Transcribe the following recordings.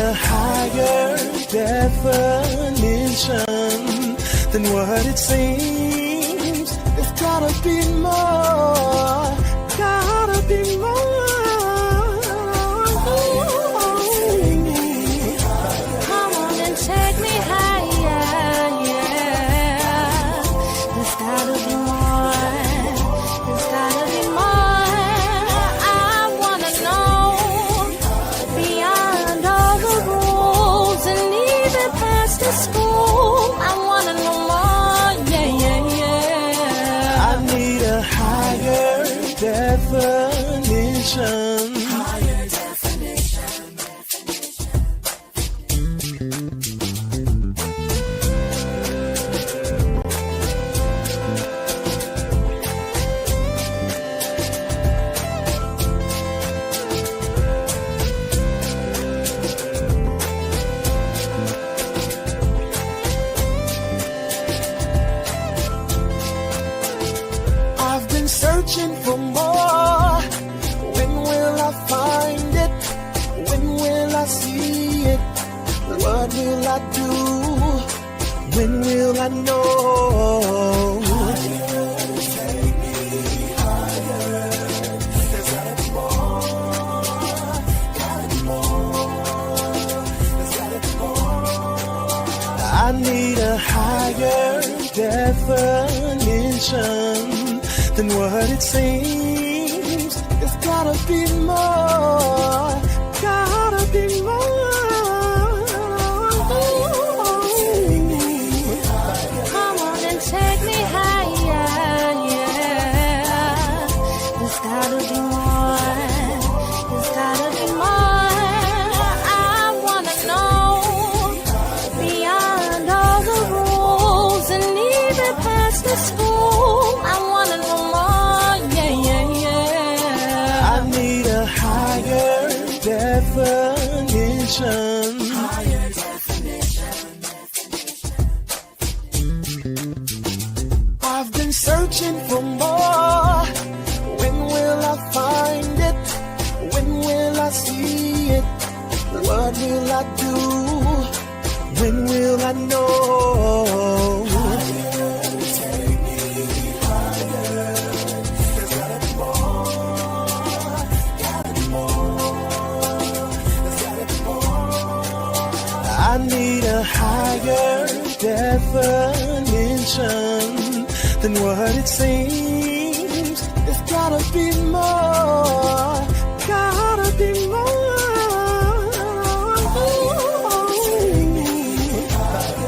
a higher definition than what it seems. There's gotta be more, gotta be more. Come on and take me higher, yeah. There's gotta be more, there's gotta be more. I wanna know beyond all the rules and even past the school. I wanna know more, yeah, yeah, yeah. I need a higher definition. Higher definition. I've been searching for more. When will I find it? When will I see it? What will I do? When will I know? Take me higher. There's gotta be more. Gotta be more. There's gotta be more. I need a higher definition than what it seems. There's gotta be more, gotta be more. Come on and take me higher, yeah. There's gotta be more, there's gotta be more. I wanna know beyond all the rules and even past the school. I wanna know more, yeah, yeah, yeah. I need a higher definition. Higher definition. I've been searching for more. When will I find it? When will I see it? What will I do? When will I know? Take me higher. There's gotta be more. Gotta be more. There's gotta be more. I need a higher definition than what it seems. There's gotta be more, gotta be more.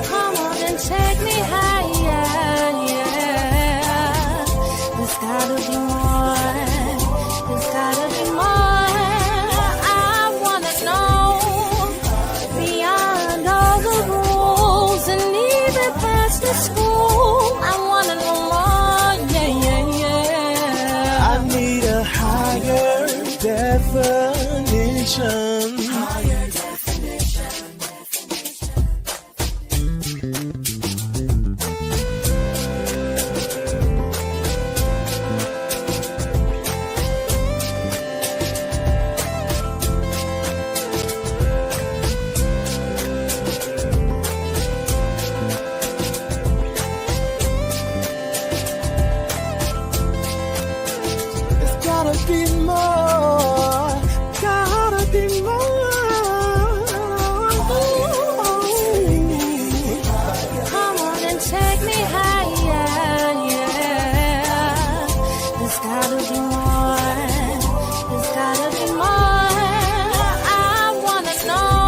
Come on and take me higher, yeah. There's gotta be more, there's gotta be more. I wanna know beyond all the rules and even past the school. I wanna know more, yeah, yeah, yeah. I need a higher definition. Higher definition. There's gotta be more, gotta be more. Come on and take me higher, yeah. There's gotta be more, there's gotta be more. I wanna know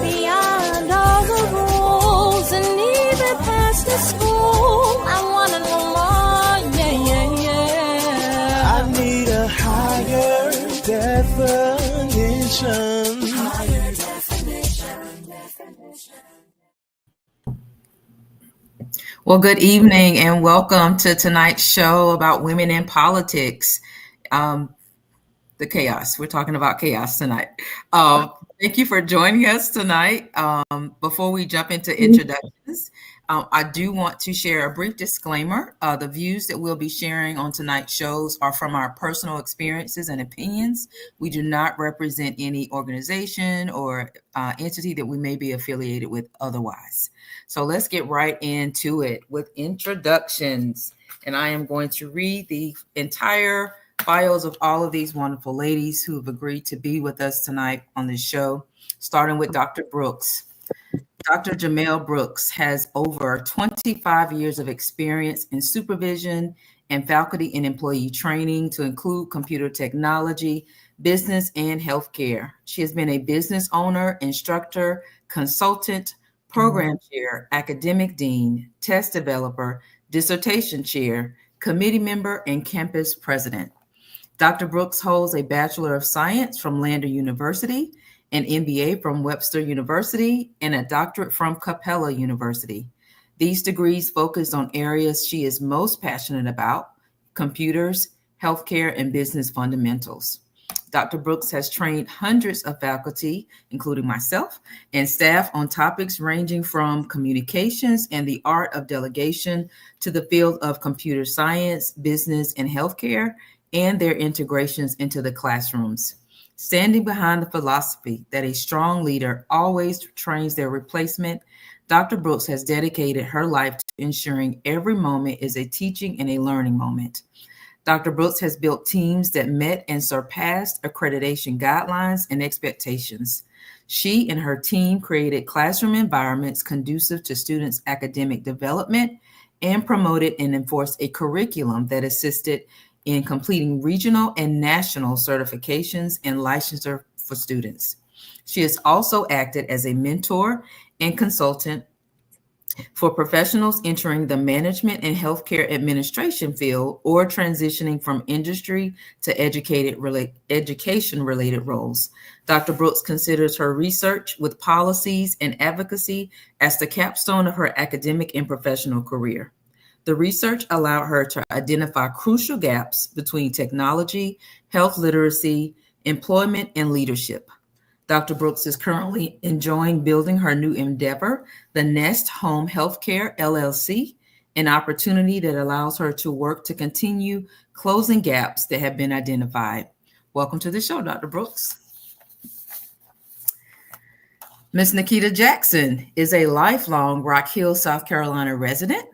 beyond all the rules and even past the school. I wanna know more, yeah, yeah, yeah. I need a higher definition. Higher definition. Well, good evening and welcome to tonight's show about women in politics. The chaos. We're talking about chaos tonight. Thank you for joining us tonight. Before we jump into introductions, I do want to share a brief disclaimer. The views that we'll be sharing on tonight's shows are from our personal experiences and opinions. We do not represent any organization or entity that we may be affiliated with otherwise. So let's get right into it with introductions. And I am going to read the entire bios of all of these wonderful ladies who have agreed to be with us tonight on this show, starting with Dr. Brooks. Dr. Jamel Brooks has over 25 years of experience in supervision and faculty and employee training to include computer technology, business, and healthcare. She has been a business owner, instructor, consultant, program chair, academic dean, test developer, dissertation chair, committee member, and campus president. Dr. Brooks holds a Bachelor of Science from Lander University, an MBA from Webster University, and a doctorate from Capella University. These degrees focus on areas she is most passionate about: computers, healthcare, and business fundamentals. Dr. Brooks has trained hundreds of faculty, including myself, and staff on topics ranging from communications and the art of delegation to the field of computer science, business, and healthcare, and their integrations into the classrooms. Standing behind the philosophy that a strong leader always trains their replacement, Dr. Brooks has dedicated her life to ensuring every moment is a teaching and a learning moment. Dr. Brooks has built teams that met and surpassed accreditation guidelines and expectations. She and her team created classroom environments conducive to students' academic development and promoted and enforced a curriculum that assisted in completing regional and national certifications and licensure for students. She has also acted as a mentor and consultant for professionals entering the management and healthcare administration field or transitioning from industry to education-related roles. Dr. Brooks considers her research with policies and advocacy as the capstone of her academic and professional career. The research allowed her to identify crucial gaps between technology, health literacy, employment, and leadership. Dr. Brooks is currently enjoying building her new endeavor, the Nest Home Healthcare LLC, an opportunity that allows her to work to continue closing gaps that have been identified. Welcome to the show, Dr. Brooks. Ms. Nikita Jackson is a lifelong Rock Hill, South Carolina resident,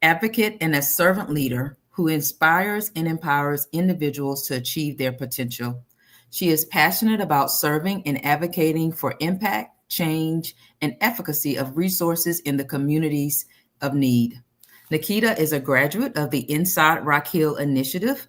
advocate, and a servant leader who inspires and empowers individuals to achieve their potential. She is passionate about serving and advocating for impact, change, and efficacy of resources in the communities of need. Nikita is a graduate of the Inside Rock Hill Initiative,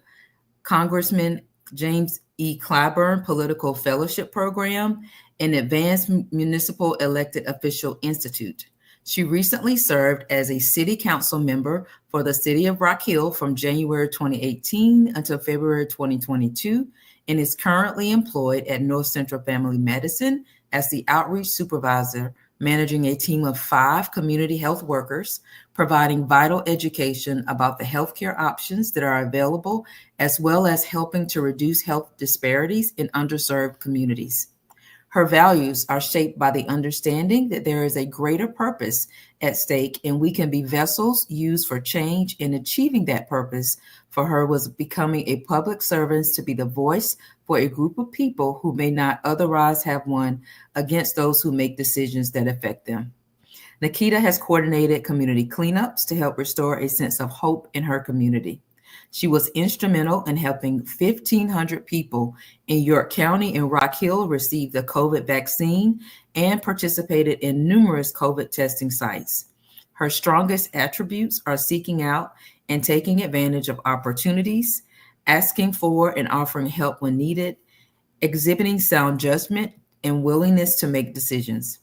Congressman James E. Clyburn Political Fellowship Program, and Advanced Municipal Elected Official Institute. She recently served as a city council member for the city of Rock Hill from January 2018 until February 2022, and is currently employed at North Central Family Medicine as the outreach supervisor, managing a team of 5 community health workers, providing vital education about the healthcare options that are available, as well as helping to reduce health disparities in underserved communities. Her values are shaped by the understanding that there is a greater purpose at stake and we can be vessels used for change. In achieving that purpose for her was becoming a public servant to be the voice for a group of people who may not otherwise have one against those who make decisions that affect them. Nikita has coordinated community cleanups to help restore a sense of hope in her community. She was instrumental in helping 1,500 people in York County and Rock Hill receive the COVID vaccine and participated in numerous COVID testing sites. Her strongest attributes are seeking out and taking advantage of opportunities, asking for and offering help when needed, exhibiting sound judgment and willingness to make decisions,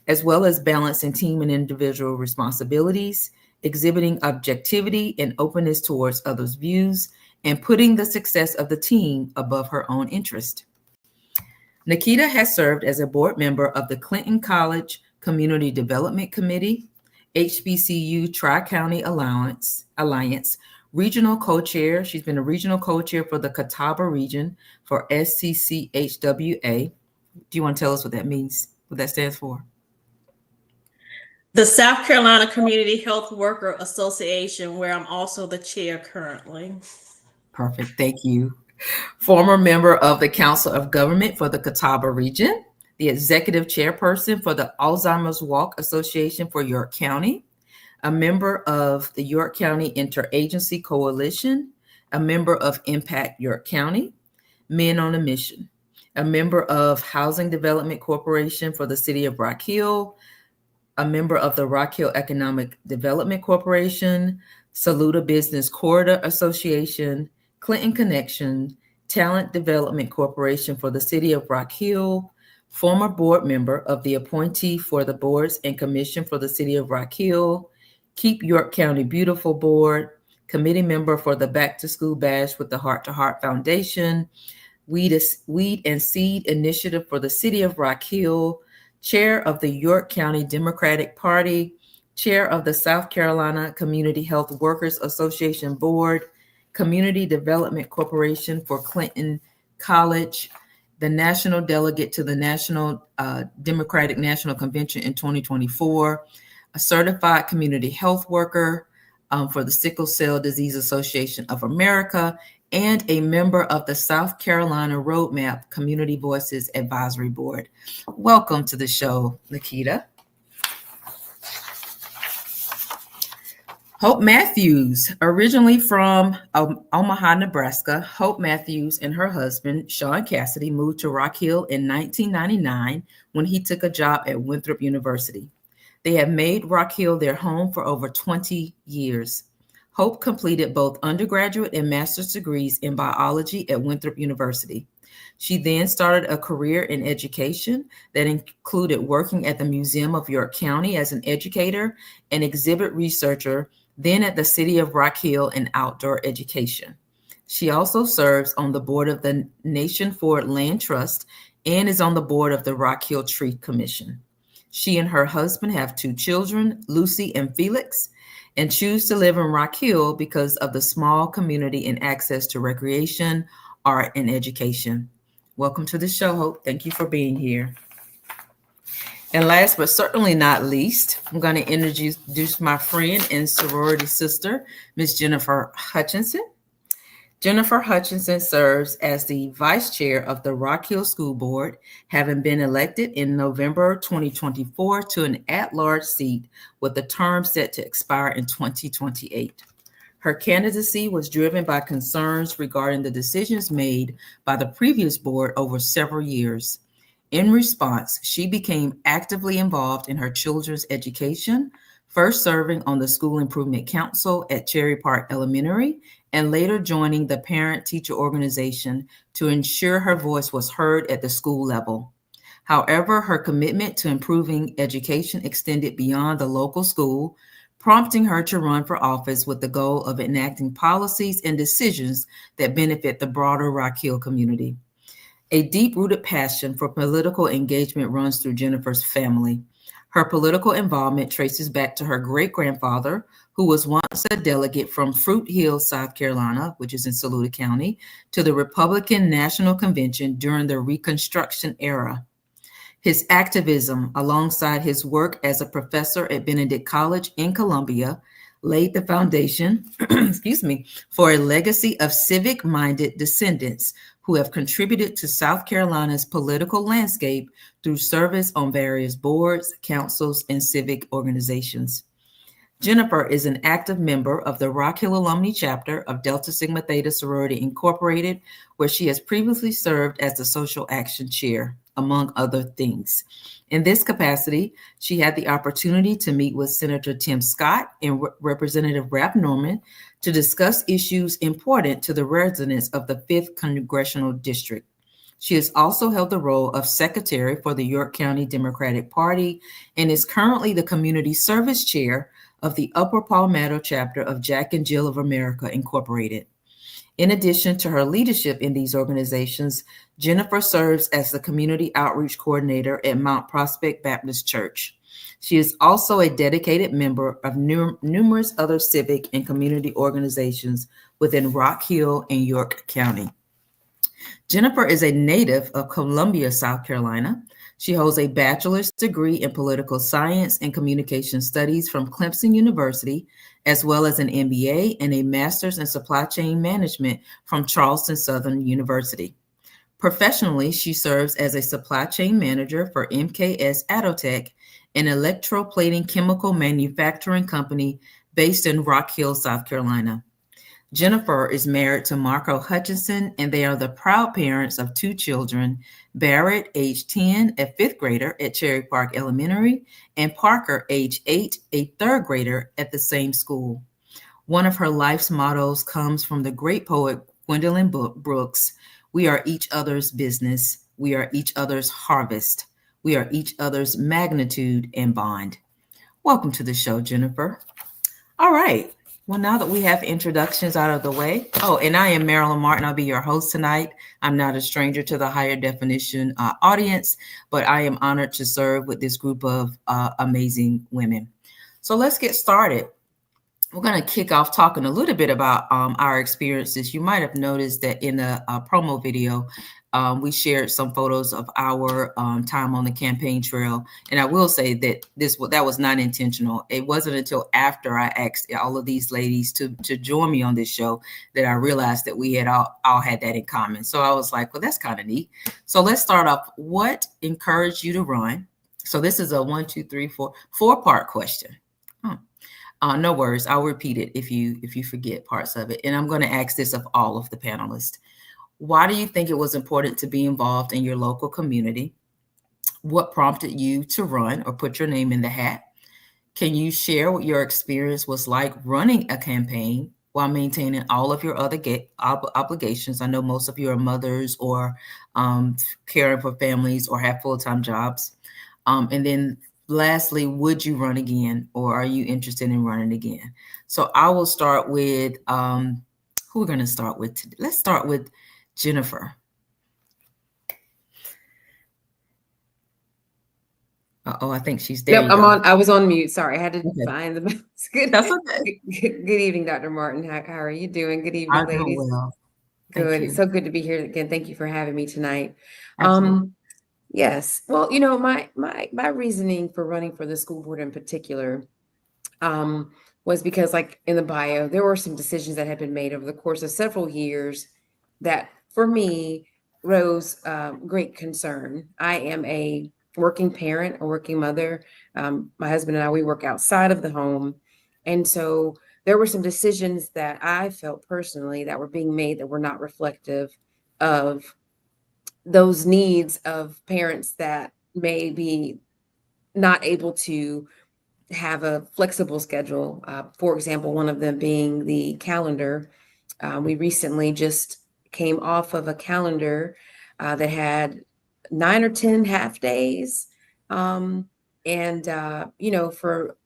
as well as balancing team and individual responsibilities, exhibiting objectivity and openness towards others' views, and putting the success of the team above her own interest. Nikita has served as a board member of the Clinton College Community Development Committee, HBCU Tri-County Alliance, regional co-chair. She's been a regional co-chair for the Catawba region for SCCHWA. Do you want to tell us what that means, what that stands for? The South Carolina Community Health Worker Association, where I'm also the chair currently. Perfect. Thank you. Former member of the Council of Government for the Catawba region, the executive chairperson for the Alzheimer's Walk Association for York County, a member of the York County Interagency Coalition, a member of Impact York County, Men on a Mission, a member of Housing Development Corporation for the City of Rock Hill, a member of the Rock Hill Economic Development Corporation, Saluda Business Corridor Association, Clinton Connection, Talent Development Corporation for the City of Rock Hill, former board member of the appointee for the Boards and Commission for the City of Rock Hill, Keep York County Beautiful Board, committee member for the Back to School Bash with the Heart to Heart Foundation, Weed and Seed Initiative for the City of Rock Hill, chair of the York County Democratic Party, chair of the South Carolina Community Health Workers Association Board, Community Development Corporation for Clinton College, the national delegate to the National Democratic National Convention in 2024, a certified community health worker for the Sickle Cell Disease Association of America, and a member of the South Carolina Roadmap Community Voices Advisory Board. Welcome to the show, Nikita. Hope Matthews, originally from Omaha, Nebraska, Hope Matthews and her husband, Sean Cassidy, moved to Rock Hill in 1999 when he took a job at Winthrop University. They have made Rock Hill their home for over 20 years. Hope completed both undergraduate and master's degrees in biology at Winthrop University. She then started a career in education that included working at the Museum of York County as an educator and exhibit researcher, then at the City of Rock Hill in outdoor education. She also serves on the board of the Nation Ford Land Trust and is on the board of the Rock Hill Tree Commission. She and her husband have 2 children, Lucy and Felix, and choose to live in Rock Hill because of the small community and access to recreation, art, and education. Welcome to the show, Hope. Thank you for being here. And last but certainly not least, I'm going to introduce my friend and sorority sister, Ms. Jennifer Hutchinson. Jennifer Hutchinson serves as the vice chair of the Rock Hill School Board, having been elected in November 2024 to an at-large seat with the term set to expire in 2028. Her candidacy was driven by concerns regarding the decisions made by the previous board over several years. In response, she became actively involved in her children's education, first serving on the School Improvement Council at Cherry Park Elementary, and later joining the parent-teacher organization to ensure her voice was heard at the school level. However, her commitment to improving education extended beyond the local school, prompting her to run for office with the goal of enacting policies and decisions that benefit the broader Rock Hill community. A deep-rooted passion for political engagement runs through Jennifer's family. Her political involvement traces back to her great-grandfather, who was once a delegate from Fruit Hill, South Carolina, which is in Saluda County, to the Republican National Convention during the Reconstruction era. His activism, alongside his work as a professor at Benedict College in Columbia, laid the foundation, for a legacy of civic-minded descendants who have contributed to South Carolina's political landscape through service on various boards, councils, and civic organizations. Jennifer is an active member of the Rock Hill Alumni Chapter of Delta Sigma Theta Sorority Incorporated, where she has previously served as the Social Action Chair, among other things. In this capacity, she had the opportunity to meet with Senator Tim Scott and Representative Ralph Norman to discuss issues important to the residents of the 5th Congressional District. She has also held the role of secretary for the York County Democratic Party and is currently the community service chair of the Upper Palmetto chapter of Jack and Jill of America Incorporated. In addition to her leadership in these organizations, Jennifer serves as the community outreach coordinator at Mount Prospect Baptist Church. She is also a dedicated member of numerous other civic and community organizations within Rock Hill and York County. Jennifer is a native of Columbia, South Carolina. She holds a bachelor's degree in political science and communication studies from Clemson University, as well as an MBA and a master's in supply chain management from Charleston Southern University. Professionally, she serves as a supply chain manager for MKS Atotech, an electroplating chemical manufacturing company based in Rock Hill, South Carolina. Jennifer is married to Marco Hutchinson, and they are the proud parents of two children, Barrett, age 10, a fifth grader at Cherry Park Elementary, and Parker, age 8, a third grader at the same school. One of her life's mottos comes from the great poet Gwendolyn Brooks: "We are each other's business. We are each other's harvest. We are each other's magnitude and bond." Welcome to the show, Jennifer. All right. Well, now that we have introductions out of the way, and I am Marilyn Martin. I'll be your host tonight. I'm not a stranger to the higher definition audience, but I am honored to serve with this group of amazing women. So let's get started. We're going to kick off talking a little bit about our experiences. You might have noticed that in the promo video, we shared some photos of our time on the campaign trail. And I will say that that was not intentional. It wasn't until after I asked all of these ladies to join me on this show that I realized that we had all had that in common. So I was like, well, that's kind of neat. So let's start off. What encouraged you to run? So this is a 4-part question. No worries. I'll repeat it if you forget parts of it. And I'm going to ask this of all of the panelists. Why do you think it was important to be involved in your local community? What prompted you to run or put your name in the hat? Can you share what your experience was like running a campaign while maintaining all of your other obligations? I know most of you are mothers or caring for families or have full-time jobs. And then lastly, would you run again, or are you interested in running again? So I will start with who we're going to start with today. Let's start with Jennifer. I think she's there. Yep, I'm on. I was on mute. Sorry, I had to find the mouse. Good. That's okay. Good evening, Dr. Martin. How are you doing? Good evening, I'm doing ladies. well. Good. It's so good to be here again. Thank you for having me tonight. Absolutely. Yes. Well, my reasoning for running for the school board in particular was because, like in the bio, there were some decisions that had been made over the course of several years that, for me, rose great concern. I am a working parent, a working mother. My husband and I, we work outside of the home. And so there were some decisions that I felt personally that were being made that were not reflective of those needs of parents that may be not able to have a flexible schedule. For example, one of them being the calendar. We recently just came off of a calendar that had 9 or 10 half days. For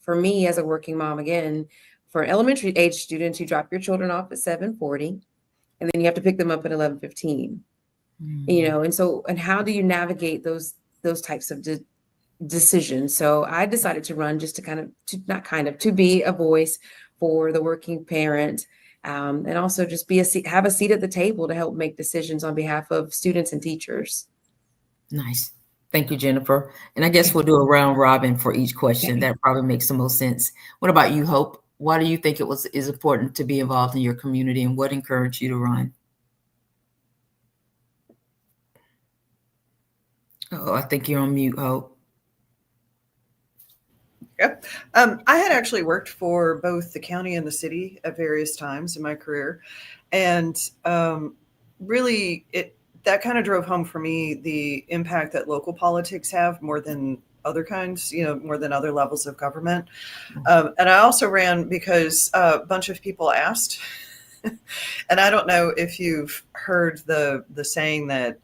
me as a working mom, again, for elementary age students, you drop your children off at 7:40 and then you have to pick them up at 11:15. And how do you navigate those types of decisions? So I decided to run just to be a voice for the working parent, and also just have a seat at the table to help make decisions on behalf of students and teachers. Nice. Thank you, Jennifer. And I guess we'll do a round robin for each question. That probably makes the most sense. What about you, Hope? Why do you think it is important to be involved in your community, and what encouraged you to run? I think you're on mute, Hope. Yep. I had actually worked for both the county and the city at various times in my career. And really, that kind of drove home for me the impact that local politics have more than other kinds, more than other levels of government. And I also ran because a bunch of people asked. And I don't know if you've heard the saying that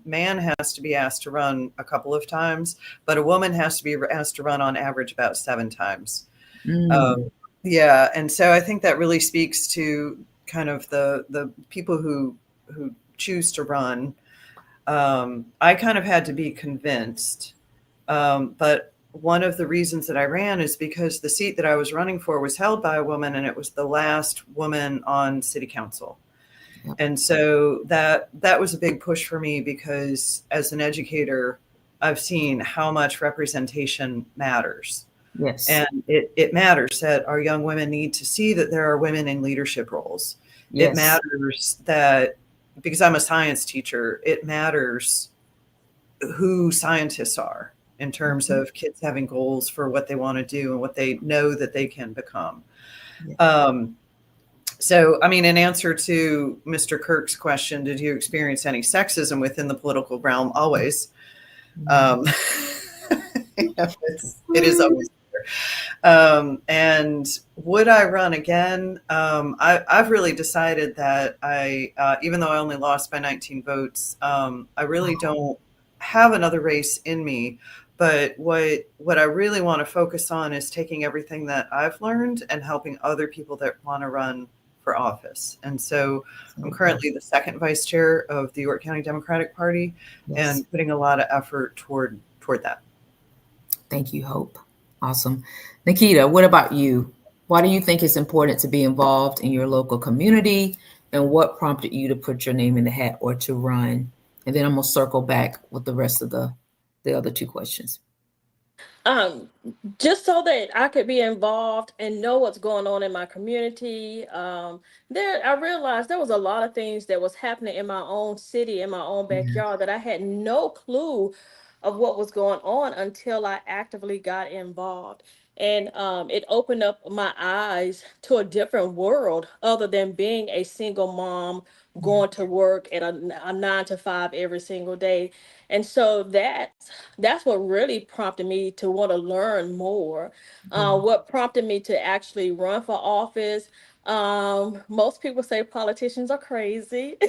man has to be asked to run a couple of times, but a woman has to be asked to run on average about 7 times. And so I think that really speaks to kind of the people who choose to run. I kind of had to be convinced, but one of the reasons that I ran is because the seat that I was running for was held by a woman, and it was the last woman on city council. Yep. And so that was a big push for me, because as an educator, I've seen how much representation matters. Yes. And it matters that our young women need to see that there are women in leadership roles. It Yes. matters that, because I'm a science teacher, it matters who scientists are in terms Mhm. of kids having goals for what they want to do and what they know that they can become. Yeah. So, I mean, in answer to Mr. Kirk's question, did you experience any sexism within the political realm? Always. Um, it is always there. And would I run again? I've really decided that even though I only lost by 19 votes, I really don't have another race in me. But what I really want to focus on is taking everything that I've learned and helping other people that want to run for office. And so I'm currently the second vice chair of the York County Democratic Party, Yes. and putting a lot of effort toward that. Thank you, Hope. Awesome. Nikita, what about you? Why do you think it's important to be involved in your local community? And what prompted you to put your name in the hat or to run? And then I'm going to circle back with the rest of the other two questions. Um, just so that I could be involved and know what's going on in my community. I realized there was a lot of things that was happening in my own city, in my own backyard, that I had no clue of what was going on until I actively got involved. And it opened up my eyes to a different world other than being a single mom going to work at a 9 to 5 every single day. And so that's what really prompted me to want to learn more. What prompted me to actually run for office? Most people say politicians are crazy. So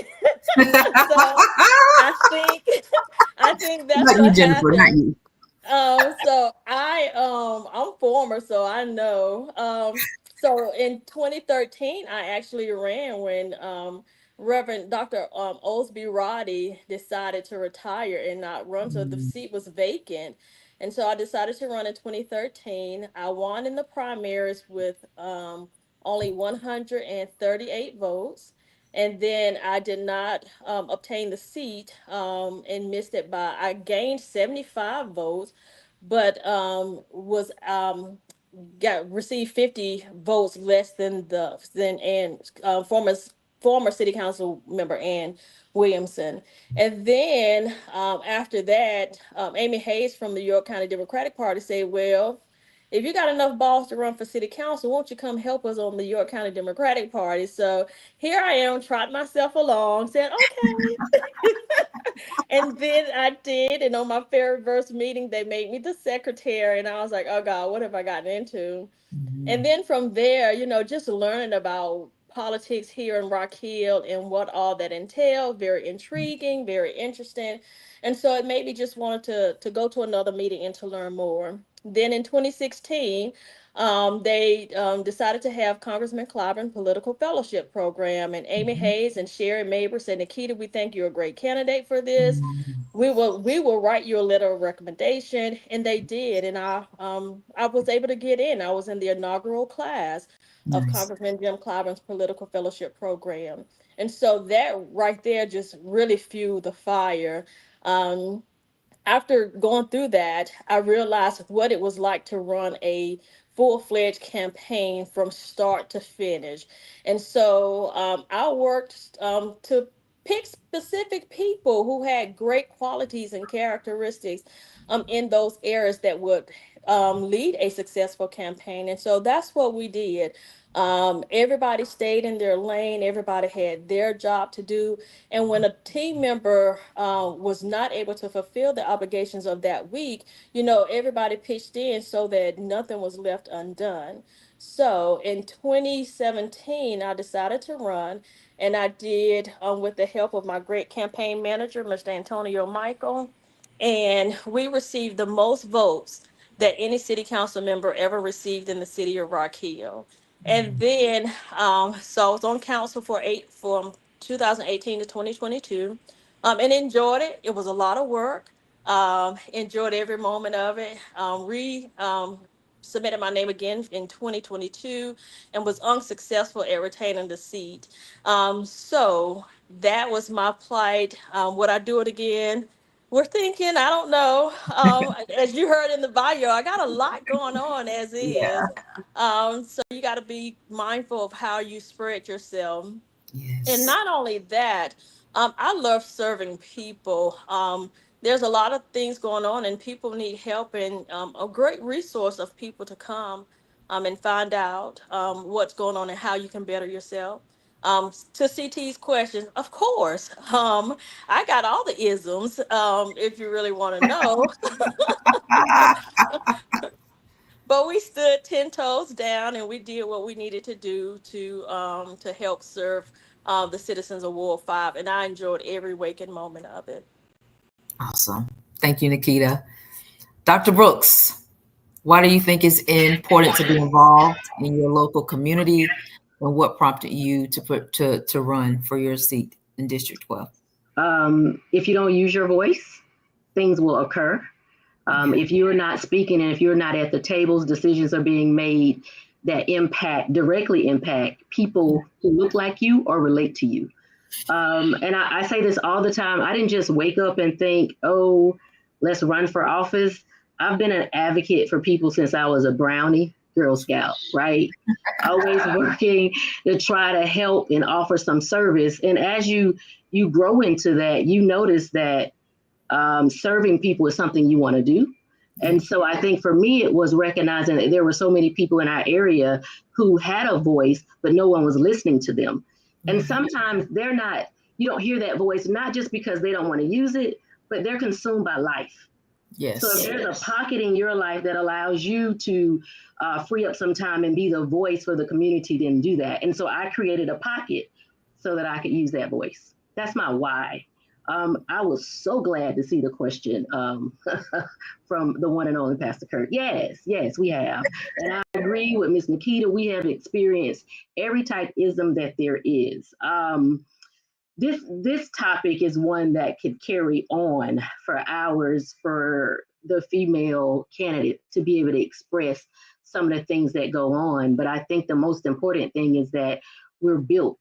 I think I think that's Not you, what Jennifer, not happened. you. I'm former, so I know. So in 2013, I actually ran when Reverend Dr. Osby Roddy decided to retire and not run, so the seat was vacant. And so I decided to run in 2013. I won in the primaries with only 138 votes. And then I did not obtain the seat and missed it by, I gained 75 votes, but was got received 50 votes less than former city council member Ann Williamson. And then after that, Amy Hayes from the York County Democratic Party said, well, if you got enough balls to run for city council, won't you come help us on the York County Democratic Party? So here I am, trotting myself along, said, okay. And then I did, and on my very first meeting, they made me the secretary, and I was like, "Oh God, what have I gotten into?" And then from there, just learning about politics here in Rock Hill and what all that entailed, very intriguing, very interesting. And so it made me just wanted to go to another meeting and to learn more. Then in 2016, they decided to have Congressman Clyburn Political Fellowship Program, and Amy Hayes and Sherry Maber said, Nikita, we think you're a great candidate for this. We will write you a letter of recommendation, and they did, and I was able to get in. I was in the inaugural class of Nice. Congressman Jim Clyburn's political fellowship program, and so that right there just really fueled the fire. Um, After going through that, I realized what it was like to run a full-fledged campaign from start to finish. And so I worked to pick specific people who had great qualities and characteristics in those areas that would lead a successful campaign. And so that's what we did. Everybody stayed in their lane, everybody had their job to do, and when a team member was not able to fulfill the obligations of that week, everybody pitched in so that nothing was left undone. So in 2017, I decided to run, and I did with the help of my great campaign manager, Mr. Antonio Michael. And we received the most votes that any city council member ever received in the city of Rock Hill. And then, so I was on council from 2018 to 2022, and enjoyed it. It was a lot of work. Enjoyed every moment of it. submitted my name again in 2022 and was unsuccessful at retaining the seat. So that was my plight. Would I do it again? We're thinking, I don't know. As you heard in the bio, I got a lot going on as is. So you got to be mindful of how you spread yourself. And Yes. not only that, I love serving people. There's a lot of things going on, and people need help. And a great resource of people to come and find out what's going on and how you can better yourself. To CT's questions, of course, I got all the isms. If you really want to know, but we stood 10 toes down and we did what we needed to do to help serve the citizens of Ward 5, and I enjoyed every waking moment of it. Awesome. Thank you, Nikita. Dr. Brooks, why do you think it's important to be involved in your local community, and what prompted you to run for your seat in District 12? If you don't use your voice, things will occur. If you're not speaking and if you're not at the tables, decisions are being made that directly impact people who look like you or relate to you. And I say this all the time. I didn't just wake up and think, oh, let's run for office. I've been an advocate for people since I was a Brownie Girl Scout, right? Always working to try to help and offer some service. And as you grow into that, you notice that serving people is something you want to do. And so I think for me, it was recognizing that there were so many people in our area who had a voice, but no one was listening to them. And sometimes you don't hear that voice, not just because they don't want to use it, but they're consumed by life. Yes. So if there's a pocket in your life that allows you to free up some time and be the voice for the community, then do that. And so I created a pocket so that I could use that voice. That's my why. I was so glad to see the question from the one and only Pastor Kirk. Yes, we have. And I agree with Ms. Nikita. We have experienced every type ism that there is. This topic is one that could carry on for hours for the female candidate to be able to express some of the things that go on. But I think the most important thing is that we're built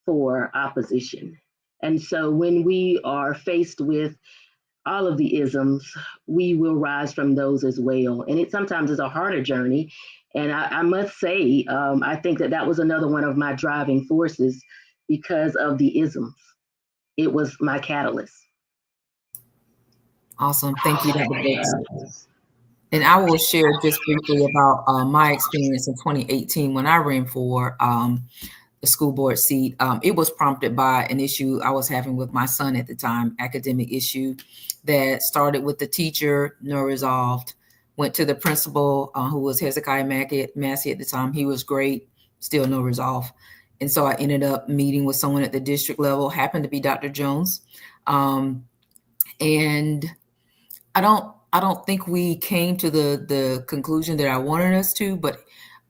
for opposition. And so when we are faced with all of the isms, we will rise from those as well. And it sometimes is a harder journey. And I must say, I think that was another one of my driving forces because of the isms. It was my catalyst. Awesome. Thank you, Dr. Brooks. And I will share just briefly about my experience in 2018 when I ran for the school board seat. It was prompted by an issue I was having with my son at the time, academic issue that started with the teacher, no resolved, went to the principal, who was Hezekiah Massey at the time. He was great, still no resolve. And so I ended up meeting with someone at the district level, happened to be Dr. Jones. And I don't think we came to the conclusion that I wanted us to, but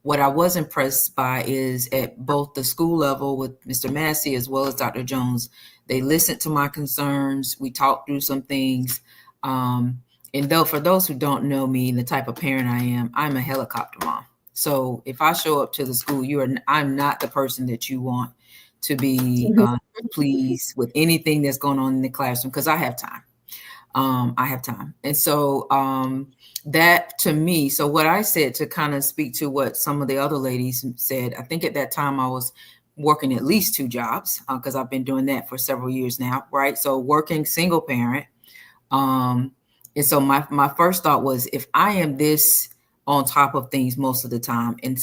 what I was impressed by is at both the school level with Mr. Massey as well as Dr. Jones, they listened to my concerns. We talked through some things. And though for those who don't know me, the type of parent I am, I'm a helicopter mom. So if I show up to the school, I'm not the person that you want to be pleased with anything that's going on in the classroom, because I have time. And so that to me, so what I said, to kind of speak to what some of the other ladies said, I think at that time I was working at least 2 jobs because I've been doing that for several years now, right? So working single parent. And so my first thought was, if I am this on top of things most of the time and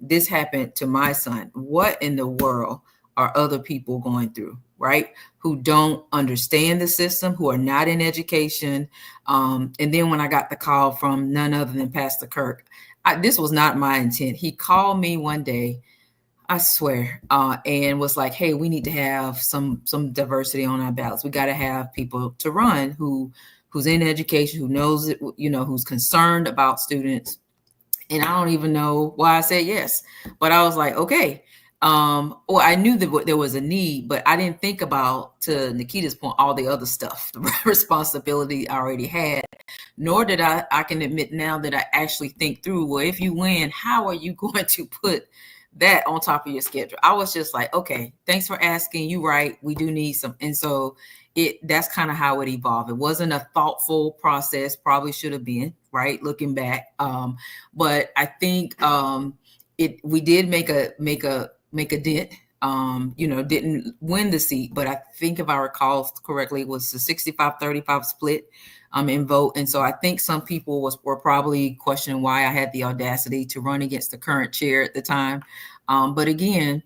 this happened to my son, what in the world are other people going through, right? Who don't understand the system, who are not in education. And then when I got the call from none other than Pastor Kirk, this was not my intent. He called me one day, I swear, and was like, hey, we need to have some diversity on our ballots. We got to have people to run who's in education, who knows it, who's concerned about students. And I don't even know why I said yes, but I was like, okay. Well, I knew that there was a need, but I didn't think about, to Nikita's point, all the other stuff, the responsibility I already had. Nor did I can admit now that I actually think through, well, if you win, how are you going to put that on top of your schedule? I was just like, okay, thanks for asking. You right, we do need some. And so that's kind of how it evolved. It wasn't a thoughtful process, probably should have been, right, looking back. But I think we did make a dent. Didn't win the seat, but I think if I recall correctly, it was a 65-35 split in vote. And so I think some people were probably questioning why I had the audacity to run against the current chair at the time. But again,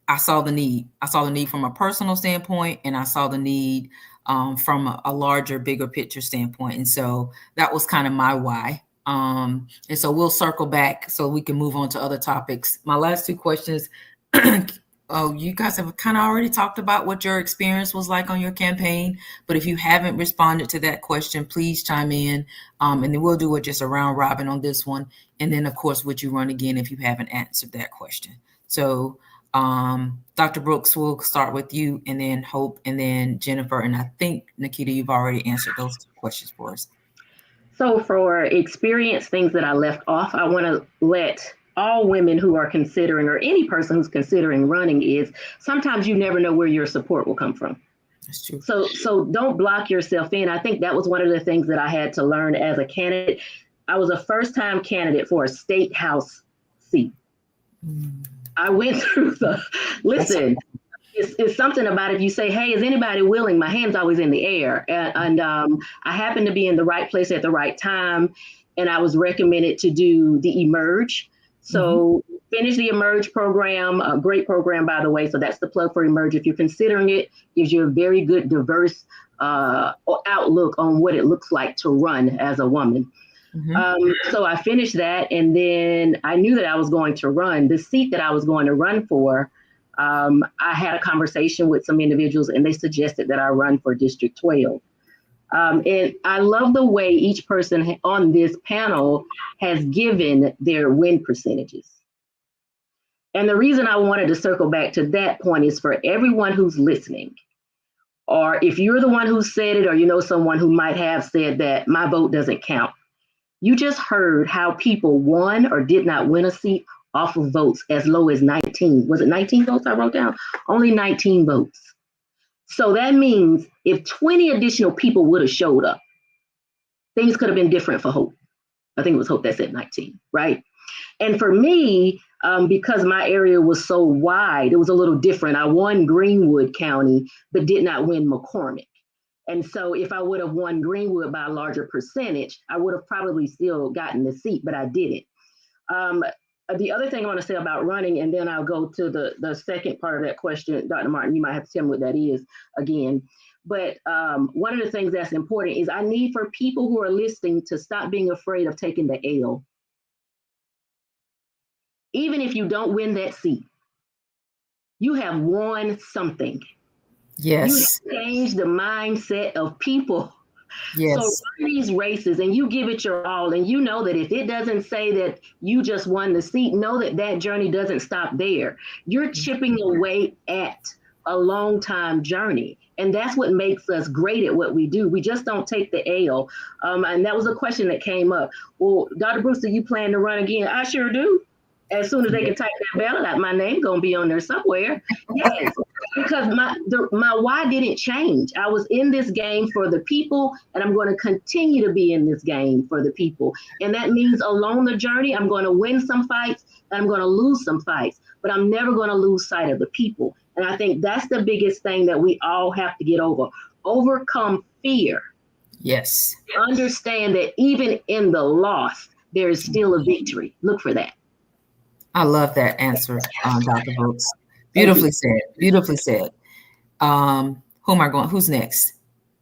I saw the need. I saw the need from a personal standpoint, and I saw the need from a larger, bigger picture standpoint. And so that was kind of my why. And so we'll circle back so we can move on to other topics. My last two questions. You guys have kind of already talked about what your experience was like on your campaign, but if you haven't responded to that question, please chime in, and then we'll do just a round robin on this one. And then, of course, would you run again if you haven't answered that question? So, Dr. Brooks, we'll start with you, and then Hope, and then Jennifer. And I think, Nikita, you've already answered those two questions for us. So for experience, things that I left off, I want to let all women who are considering, or any person who's considering running, is sometimes you never know where your support will come from. That's true. So don't block yourself in. I think that was one of the things that I had to learn as a candidate. I was a first-time candidate for a state house seat. I went through listen, it's something about if you say, hey, is anybody willing? My hand's always in the air. And I happened to be in the right place at the right time. And I was recommended to do the Emerge. So finish the Emerge program, a great program, by the way. So that's the plug for Emerge. If you're considering it, gives you a very good, diverse outlook on what it looks like to run as a woman. So I finished that, and then I knew that I was going to run. The seat that I was going to run for, I had a conversation with some individuals, and they suggested that I run for District 12. And I love the way each person on this panel has given their win percentages. And the reason I wanted to circle back to that point is for everyone who's listening, or if you're the one who said it, or you know someone who might have said that my vote doesn't count. You just heard how people won or did not win a seat off of votes as low as 19. Was it 19 votes I wrote down? Only 19 votes. So that means if 20 additional people would have showed up, things could have been different for Hope. I think it was Hope that said 19, right? And for me, because my area was so wide, it was a little different. I won Greenwood County, but did not win McCormick. And so if I would have won Greenwood by a larger percentage, I would have probably still gotten the seat, but I didn't. The other thing I want to say about running, and then I'll go to the second part of that question, Dr. Martin, you might have to tell me what that is again. But one of the things that's important is I need for people who are listening to stop being afraid of taking the L. Even if you don't win that seat, you have won something. Yes. You have changed the mindset of people. Yes. So run these races and you give it your all. And you know that if it doesn't say that you just won the seat, know that that journey doesn't stop there. You're chipping away at a long time journey. And that's what makes us great at what we do. We just don't take the L. And that was a question that came up. Well, Dr. Bruce, do you plan to run again? I sure do. As soon as they can type that ballot out, my name gonna be on there somewhere. Yes, because my why didn't change. I was in this game for the people, and I'm going to continue to be in this game for the people. And that means along the journey, I'm going to win some fights, and I'm going to lose some fights, but I'm never going to lose sight of the people. And I think that's the biggest thing that we all have to get over. Overcome fear. Yes. Understand that even in the loss, there is still a victory. Look for that. I love that answer, Dr. Brooks. Beautifully said. Beautifully said. Who am I going? Who's next?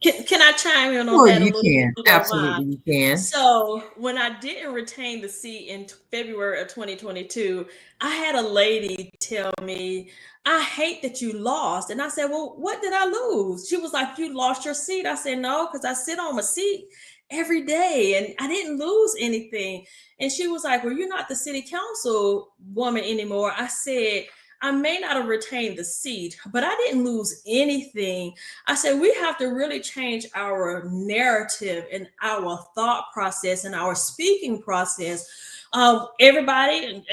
Can I chime in on that a little bit? Absolutely, you can. So when I didn't retain the seat in February of 2022, I had a lady tell me, I hate that you lost. And I said, well, what did I lose? She was like, you lost your seat. I said, no, because I sit on a seat every day and I didn't lose anything. And she was like, well, you're not the city council woman anymore. I said, I may not have retained the seat, but I didn't lose anything. I said, we have to really change our narrative and our thought process and our speaking process. Everybody,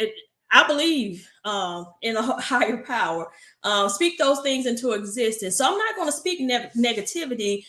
I believe in a higher power. Speak those things into existence. So I'm not going to speak negativity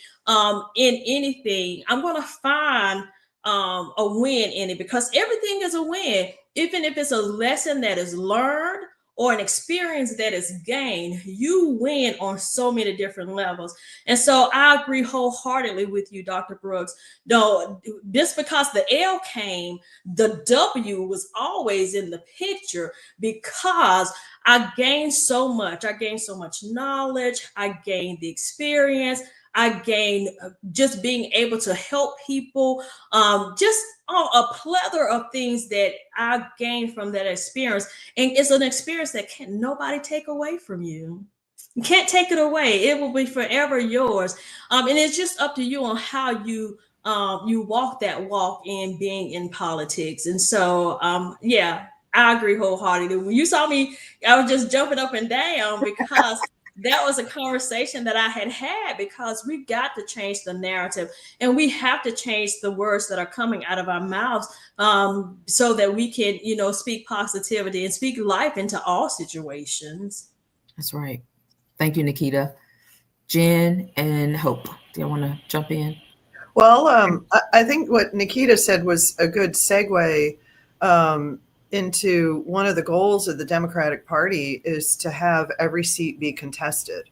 in anything. I'm going to find a win in it because everything is a win, even if it's a lesson that is learned or an experience that is gained. You win on so many different levels. And so I agree wholeheartedly with you, Dr. Brooks. No, just because the L came, the W was always in the picture because I gained so much. I gained so much knowledge. I gained the experience. I gained just being able to help people, just a plethora of things that I gained from that experience. And it's an experience that nobody take away from you. You can't take it away. It will be forever yours. And it's just up to you on how you walk that walk in being in politics. And so, yeah, I agree wholeheartedly. When you saw me, I was just jumping up and down because that was a conversation that I had because we've got to change the narrative and we have to change the words that are coming out of our mouths so that we can, speak positivity and speak life into all situations. That's right. Thank you, Nikita. Jen and Hope, do you want to jump in? Well, I think what Nikita said was a good segue into one of the goals of the Democratic Party is to have every seat be contested,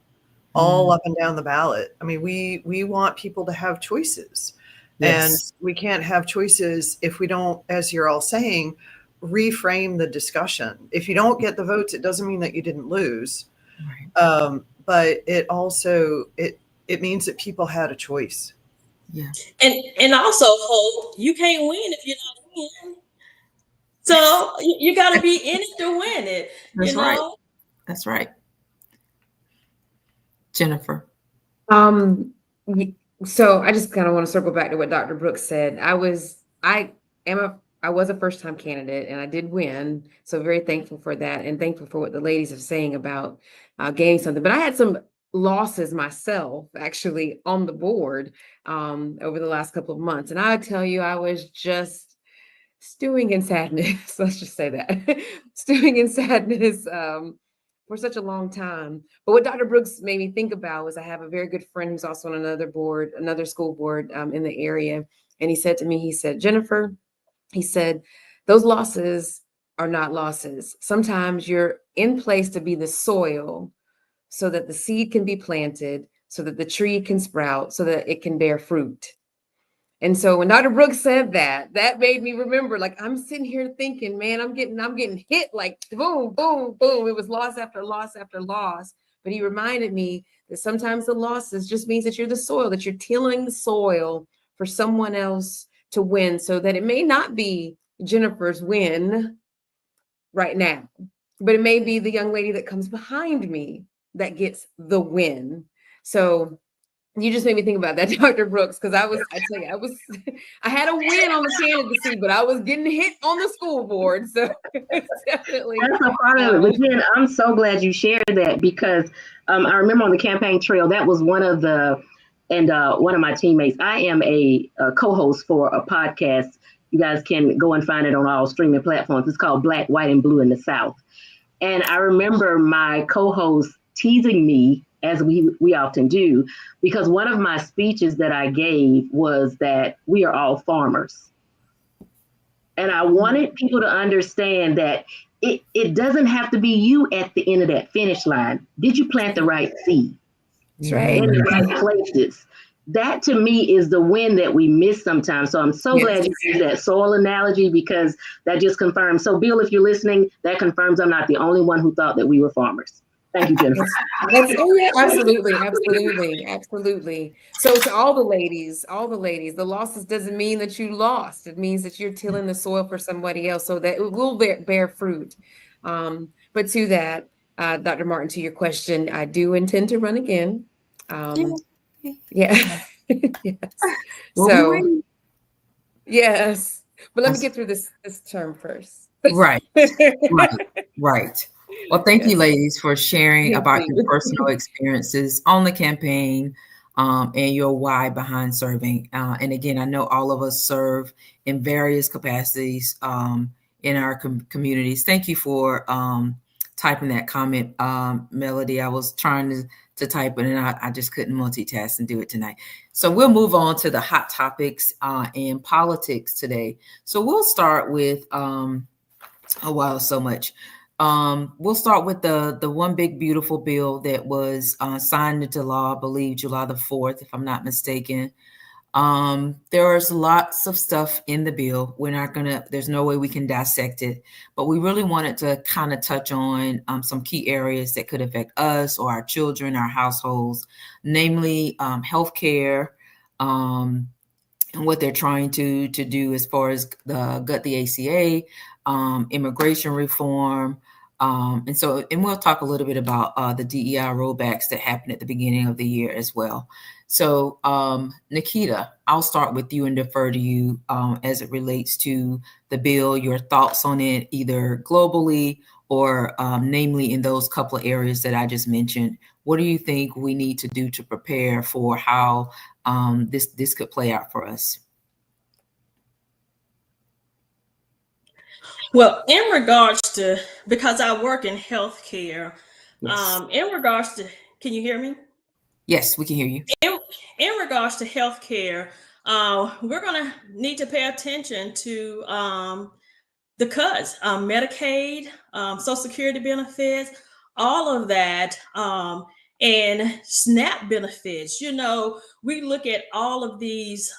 all up and down the ballot. I mean, we want people to have choices. Yes. And we can't have choices if we don't, as you're all saying, reframe the discussion. If you don't get the votes, it doesn't mean that you didn't lose. Right. But it also, it means that people had a choice. Yeah. And also, Hope, you can't win if you're not winning. So you got to be in it to win it. That's right. That's right. Jennifer. So I just kind of want to circle back to what Dr. Brooks said. I was a first-time candidate and I did win. So very thankful for that and thankful for what the ladies are saying about gaining something. But I had some losses myself actually on the board over the last couple of months. And I tell you, I was just stewing in sadness. Let's just say that. Stewing in sadness for such a long time. But what Dr. Brooks made me think about was I have a very good friend who's also on another school board in the area. And he said to me, he said, Jennifer, he said, those losses are not losses. Sometimes you're in place to be the soil so that the seed can be planted, so that the tree can sprout, so that it can bear fruit. And so when Dr. Brooks said that made me remember, like, I'm sitting here thinking, man, I'm getting hit like boom, boom, boom. It was loss after loss after loss. But he reminded me that sometimes the losses just means that you're the soil, that you're tilling the soil for someone else to win, so that it may not be Jennifer's win right now, but it may be the young lady that comes behind me that gets the win. So you just made me think about that, Dr. Brooks, because I had a win on the candidacy, but I was getting hit on the school board. So it's definitely. That's a part of it. But Jen, I'm so glad you shared that because I remember on the campaign trail, that was one of my teammates. I am a co-host for a podcast. You guys can go and find it on all streaming platforms. It's called Black, White, and Blue in the South. And I remember my co-host teasing me, as we often do, because one of my speeches that I gave was that we are all farmers. And I wanted people to understand that it doesn't have to be you at the end of that finish line. Did you plant the right seed? That's right. In the right places? That to me is the win that we miss sometimes. So I'm so glad you used that soil analogy because that just confirms. So Bill, if you're listening, that confirms I'm not the only one who thought that we were farmers. Thank you, Jennifer. Absolutely. So to all the ladies, the losses doesn't mean that you lost. It means that you're tilling the soil for somebody else so that it will bear fruit. But to that, Dr. Martin, to your question, I do intend to run again. Yeah. Yes. Well, So Yes. But let me That's- get through this term first. Right, right, right. Well, thank you, Yes. ladies, for sharing Thank about your you. personal experiences on the campaign, and your why behind serving. And again, I know all of us serve in various capacities in our communities. Thank you for typing that comment, Melody. I was trying to type it, and I just couldn't multitask and do it tonight. So we'll move on to the hot topics and politics today. So we'll start with oh wow, so much. We'll start with the one big beautiful bill that was signed into law, I believe July the 4th, if I'm not mistaken. There's lots of stuff in the bill. There's no way we can dissect it, but we really wanted to kind of touch on some key areas that could affect us or our children, our households, namely healthcare, and what they're trying to do as far as gut the ACA, immigration reform, and we'll talk a little bit about the DEI rollbacks that happened at the beginning of the year as well. So, Nikita, I'll start with you and defer to you as it relates to the bill, your thoughts on it, either globally or namely in those couple of areas that I just mentioned. What do you think we need to do to prepare for how this could play out for us? Well, in regards to, because I work in healthcare, Yes. in regards to, can you hear me? Yes, we can hear you. In regards to healthcare, we're going to need to pay attention to the cuts, Medicaid, Social Security benefits, all of that, and SNAP benefits. You know, we look at all of these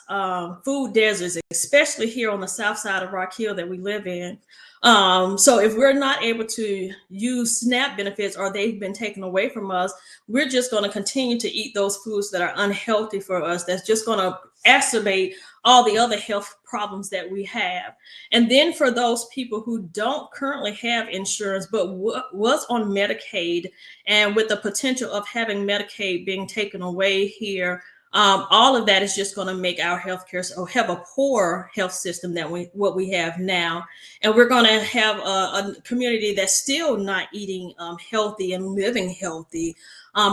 food deserts, especially here on the south side of Rock Hill that we live in. So if we're not able to use SNAP benefits or they've been taken away from us, we're just going to continue to eat those foods that are unhealthy for us. That's just going to exacerbate all the other health problems that we have. And then for those people who don't currently have insurance but was on Medicaid, and with the potential of having Medicaid being taken away here, all of that is just going to make our healthcare have a poor health system than what we have now, and we're going to have a community that's still not eating healthy and living healthy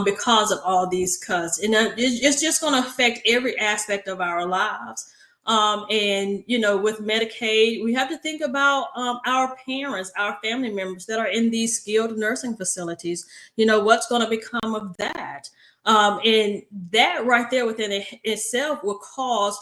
because of all these cuts, and it's just going to affect every aspect of our lives. And you know, with Medicaid, we have to think about our parents, our family members that are in these skilled nursing facilities. You know, what's going to become of that? And that right there within itself will cause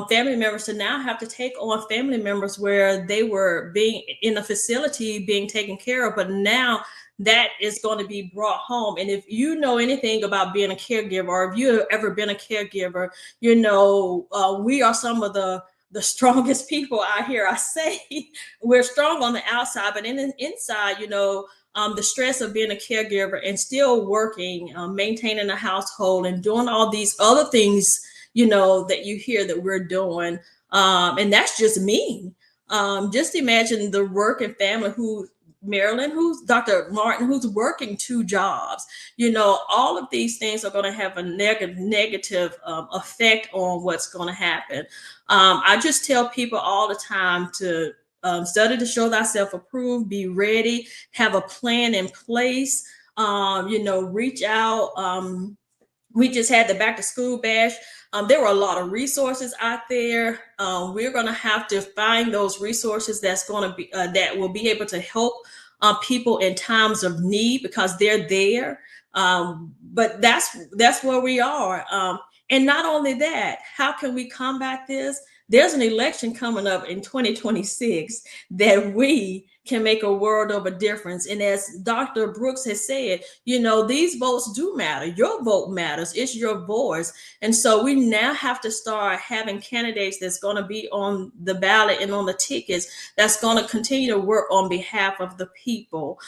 family members to now have to take on family members where they were being in a facility being taken care of, but now that is going to be brought home. And if you know anything about being a caregiver, or if you've ever been a caregiver, you know, we are some of the strongest people out here. I say we're strong on the outside, but in the inside, you know, the stress of being a caregiver and still working, maintaining a household and doing all these other things, you know, that you hear that we're doing. And that's just me. Just imagine the work and family Marilyn, who's Dr. Martin, who's working 2 jobs. You know, all of these things are going to have a negative effect on what's going to happen. I just tell people all the time to study to show thyself approved, be ready, have a plan in place, you know, reach out. We just had the back to school bash. There were a lot of resources out there. We're going to have to find those resources that's going to be that will be able to help people in times of need, because they're there. But that's where we are. And not only that, how can we combat this? There's an election coming up in 2026 that we can make a world of a difference. And as Dr. Brooks has said, you know, these votes do matter. Your vote matters. It's your voice. And so we now have to start having candidates that's going to be on the ballot and on the tickets that's going to continue to work on behalf of the people.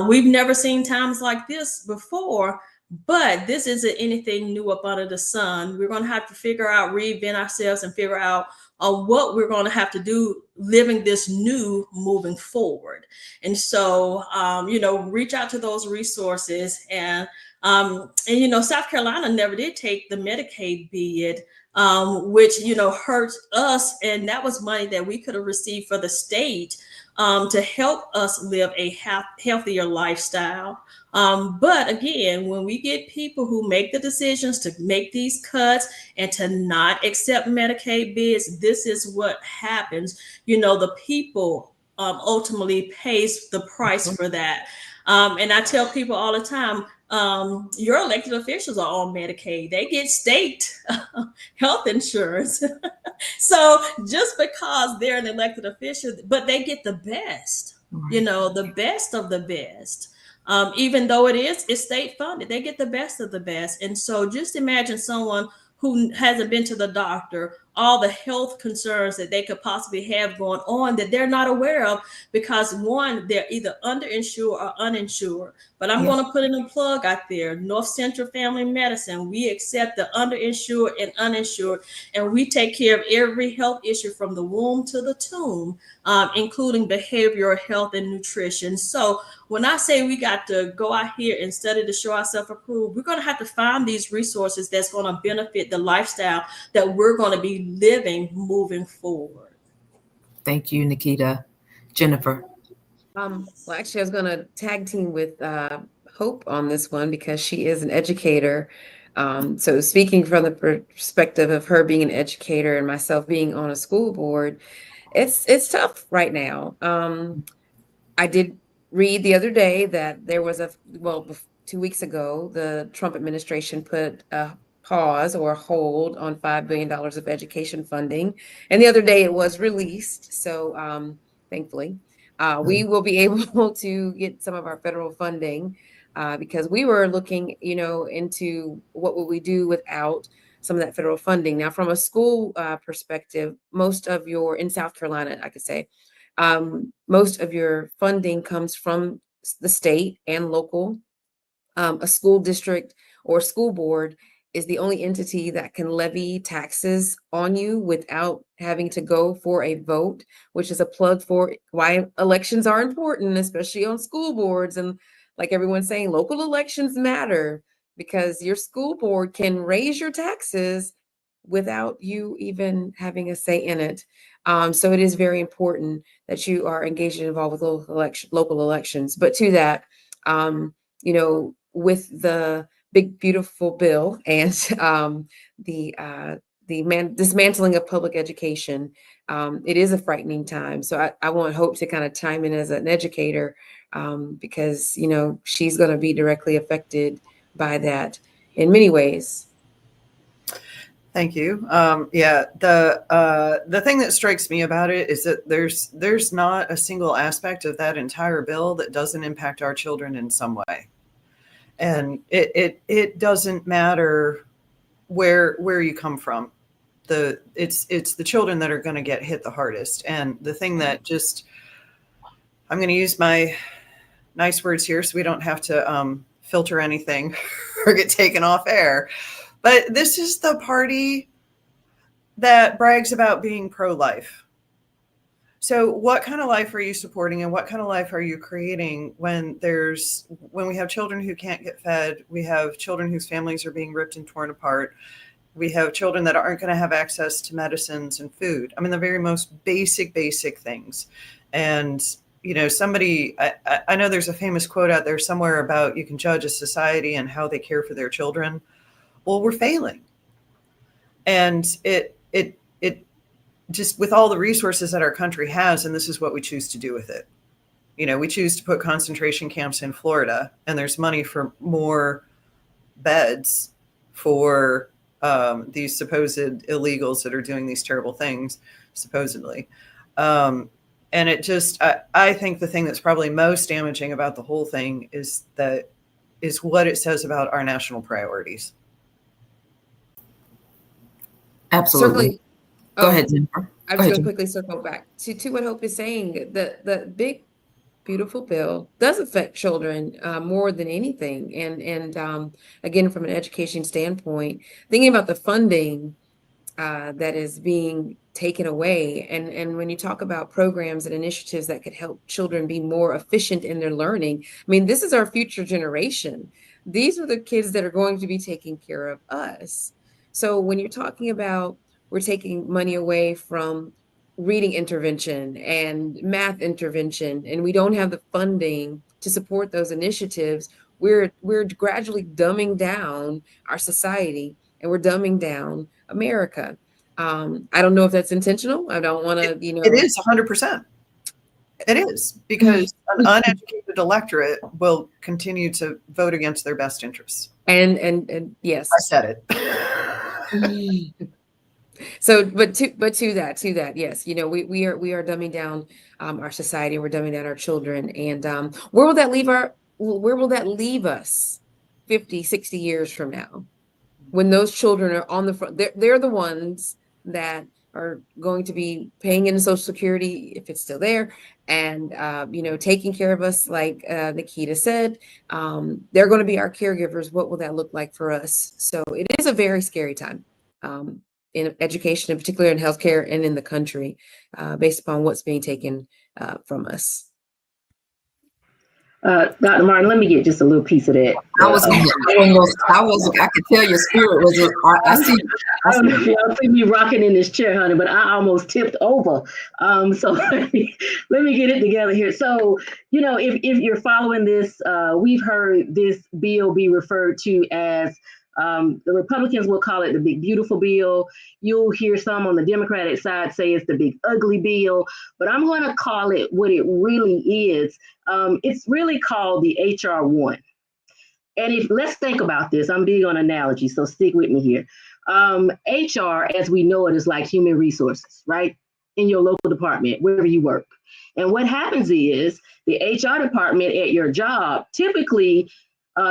We've never seen times like this before, but this isn't anything new up under the sun. We're going to have to reinvent ourselves and figure out what we're going to have to do living this new moving forward. And so, you know, reach out to those resources and And South Carolina never did take the Medicaid bid, which hurt us, and that was money that we could have received for the state to help us live a healthier lifestyle. But again, when we get people who make the decisions to make these cuts and to not accept Medicaid bids, this is what happens. The people ultimately pays the price for that. And I tell people all the time, your elected officials are on Medicaid. They get state health insurance. So just because they're an elected official, but they get the best, the best of the best. Even though it's state funded, they get the best of the best. And so just imagine someone who hasn't been to the doctor, all the health concerns that they could possibly have going on that they're not aware of because one, they're either underinsured or uninsured. But I'm going to put in a plug out there. North Central Family Medicine, we accept the underinsured and uninsured, and we take care of every health issue from the womb to the tomb, including behavioral health and nutrition. So when I say we got to go out here and study to show ourselves approved, we're going to have to find these resources that's going to benefit the lifestyle that we're going to be living moving forward. Thank you, Nikita. Jennifer. Well, actually, I was going to tag team with Hope on this one because she is an educator. So speaking from the perspective of her being an educator and myself being on a school board, it's tough right now. I did read the other day that there was 2 weeks ago, the Trump administration put a pause or a hold on $5 billion of education funding. And the other day it was released. So thankfully, we will be able to get some of our federal funding because we were looking, into what would we do without some of that federal funding. Now, from a school perspective, in South Carolina, I could say, most of your funding comes from the state and local. A school district or school board is the only entity that can levy taxes on you without having to go for a vote, which is a plug for why elections are important, especially on school boards. And like everyone's saying, local elections matter because your school board can raise your taxes without you even having a say in it. So it is very important that you are engaged and involved with local elections. But to that, with the big beautiful bill and the dismantling of public education, it is a frightening time. So I want Hope to kind of chime in as an educator because she's going to be directly affected by that in many ways. Thank you. The thing that strikes me about it is that there's not a single aspect of that entire bill that doesn't impact our children in some way. And it doesn't matter where you come from. It's the children that are going to get hit the hardest. And the thing that I'm going to use my nice words here so we don't have to filter anything or get taken off air. But this is the party that brags about being pro-life. So what kind of life are you supporting and what kind of life are you creating when we have children who can't get fed, we have children whose families are being ripped and torn apart, we have children that aren't going to have access to medicines and food. I mean, the very most basic things. And, I know there's a famous quote out there somewhere about you can judge a society and how they care for their children. Well, we're failing. And it just with all the resources that our country has, and this is what we choose to do with it. We choose to put concentration camps in Florida, and there's money for more beds for these supposed illegals that are doing these terrible things, supposedly. And I think the thing that's probably most damaging about the whole thing is what it says about our national priorities. Absolutely. Go ahead, Jennifer. I'm just going to quickly circle back to what Hope is saying. The big, beautiful bill does affect children more than anything. And again, from an education standpoint, thinking about the funding that is being taken away. And when you talk about programs and initiatives that could help children be more efficient in their learning, I mean, this is our future generation. These are the kids that are going to be taking care of us. So when you're talking about we're taking money away from reading intervention and math intervention, and we don't have the funding to support those initiatives, we're gradually dumbing down our society, and we're dumbing down America. I don't know if that's intentional. I don't want to, It is 100%. It is, because an uneducated electorate will continue to vote against their best interests. And yes, I said it. So, but to that, yes, we are dumbing down our society, and we're dumbing down our children. And where will that leave us 50, 60 years from now, when those children are on the front? They're the ones that are going to be paying into Social Security, if it's still there, and taking care of us, like Nikita said. They're going to be our caregivers. What will that look like for us? So it is a very scary time in education, in particular in healthcare and in the country, based upon what's being taken from us. Dr. Martin, let me get just a little piece of that. I could tell your spirit was. I see. I don't know if y'all see me rocking in this chair, honey, but I almost tipped over. So let me get it together here. So, if you're following this, we've heard this bill be referred to as, the Republicans will call it the big beautiful bill. You'll hear some on the Democratic side say it's the big ugly bill, but I'm going to call it what it really is. It's really called the HR 1. And let's think about this. I'm big on analogy, so stick with me here. HR, as we know it, is like human resources, right? In your local department, wherever you work. And what happens is the HR department at your job typically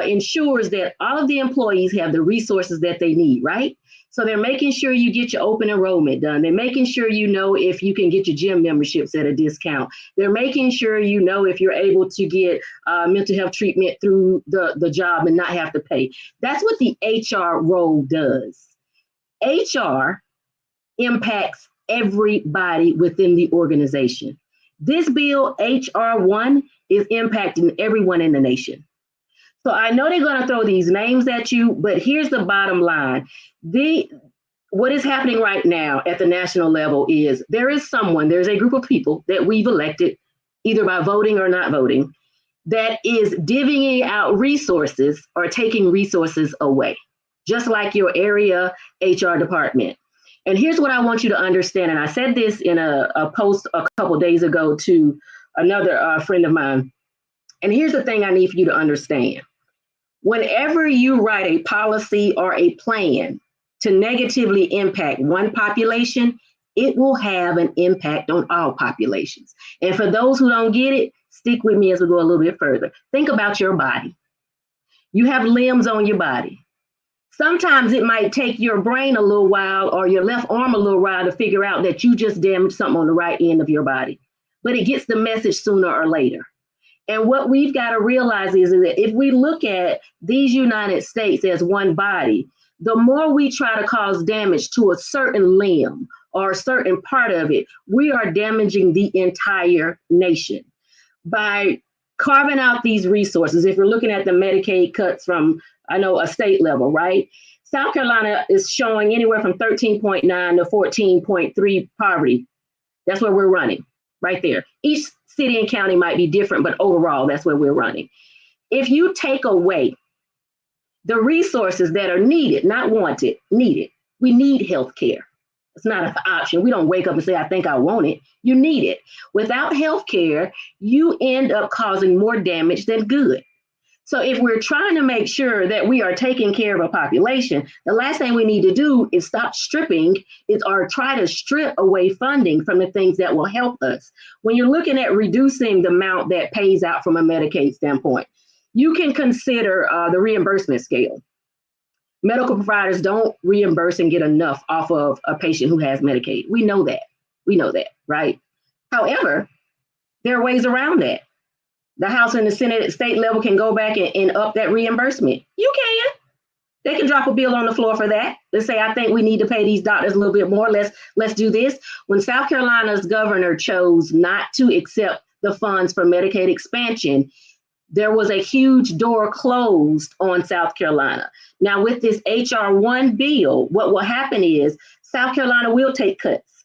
ensures that all of the employees have the resources that they need, right? So they're making sure you get your open enrollment done. They're making sure if you can get your gym memberships at a discount. They're making sure if you're able to get mental health treatment through the job and not have to pay. That's what the HR role does. HR impacts everybody within the organization. This bill, HR 1, is impacting everyone in the nation. So I know they're going to throw these names at you, but here's the bottom line. What is happening right now at the national level is there's a group of people that we've elected, either by voting or not voting, that is divvying out resources or taking resources away, just like your area HR department. And here's what I want you to understand. And I said this in a post a couple days ago to another friend of mine. And here's the thing I need for you to understand. Whenever you write a policy or a plan to negatively impact one population, it will have an impact on all populations. And for those who don't get it, stick with me as we go a little bit further. Think about your body. You have limbs on your body. Sometimes it might take your brain a little while or your left arm a little while to figure out that you just damaged something on the right end of your body. But it gets the message sooner or later. And what we've got to realize is that if we look at these United States as one body, the more we try to cause damage to a certain limb or a certain part of it, we are damaging the entire nation. By carving out these resources, if you're looking at the Medicaid cuts from, a state level, right? South Carolina is showing anywhere from 13.9 to 14.3 poverty. That's where we're running, right there. Each city and county might be different, but overall, that's where we're running. If you take away the resources that are needed, not wanted, needed, we need health care. It's not an option. We don't wake up and say, I think I want it. You need it. Without health care, you end up causing more damage than good. So if we're trying to make sure that we are taking care of a population, the last thing we need to do is stop stripping or try to strip away funding from the things that will help us. When you're looking at reducing the amount that pays out from a Medicaid standpoint, you can consider the reimbursement scale. Medical providers don't reimburse and get enough off of a patient who has Medicaid. We know that, right? However, there are ways around that. The House and the Senate at state level can go back and up that reimbursement. You can. They can drop a bill on the floor for that. Let's say, I think we need to pay these doctors a little bit more. Let's do this. When South Carolina's governor chose not to accept the funds for Medicaid expansion, there was a huge door closed on South Carolina. Now, with this HR 1 bill, what will happen is South Carolina will take cuts.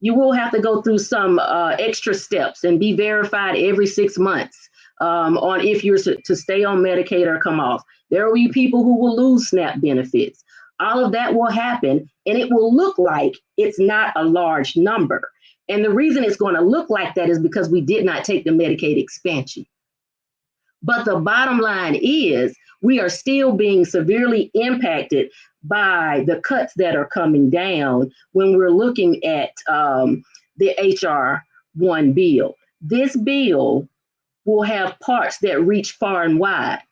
You will have to go through some extra steps and be verified every 6 months on if you're to stay on Medicaid or come off. There will be people who will lose SNAP benefits. All of that will happen, and it will look like it's not a large number. And the reason it's going to look like that is because we did not take the Medicaid expansion. But the bottom line is we are still being severely impacted by the cuts that are coming down when we're looking at the HR 1 bill. This bill will have parts that reach far and wide.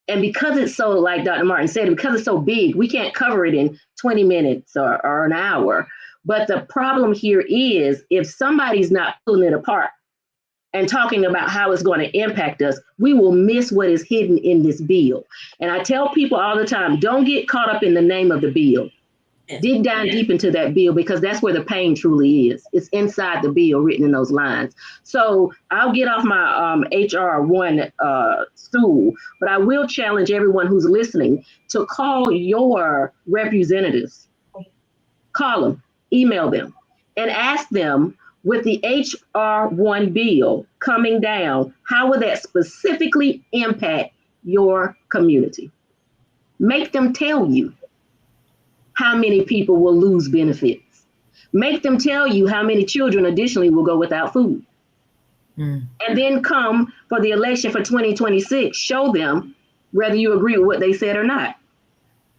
And because it's so, like Dr. Martin said, because it's so big, we can't cover it in 20 minutes or an hour. But the problem here is if somebody's not pulling it apart and talking about how it's going to impact us, we will miss what is hidden in this bill. And I tell people all the time, don't get caught up in the name of the bill. Dig down deep into that bill, because that's where the pain truly is. It's inside the bill, written in those lines. So I'll get off my HR 1 stool, but I will challenge everyone who's listening to call your representatives. Call them, email them, and ask them, with the HR 1 bill coming down, how will that specifically impact your community? Make them tell you how many people will lose benefits. Make them tell you how many children additionally will go without food. And then come for the election for 2026, show them whether you agree with what they said or not.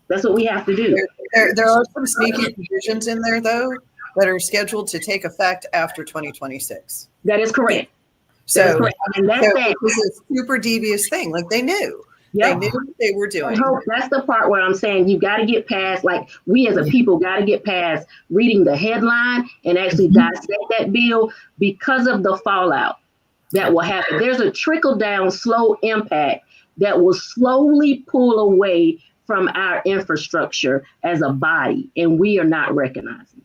That's what we have to do. There are some sneaky provisions in there, though, that are scheduled to take effect after 2026. That is correct. So, that is correct. And that's it was a super devious thing. Like, they knew. Yep. They knew what they were doing. That's the part where I'm saying you got to get past, like, we as a people got to get past reading the headline and actually dissect that bill, because of the fallout that will happen. There's a trickle down, slow impact that will slowly pull away from our infrastructure as a body, and we are not recognizing.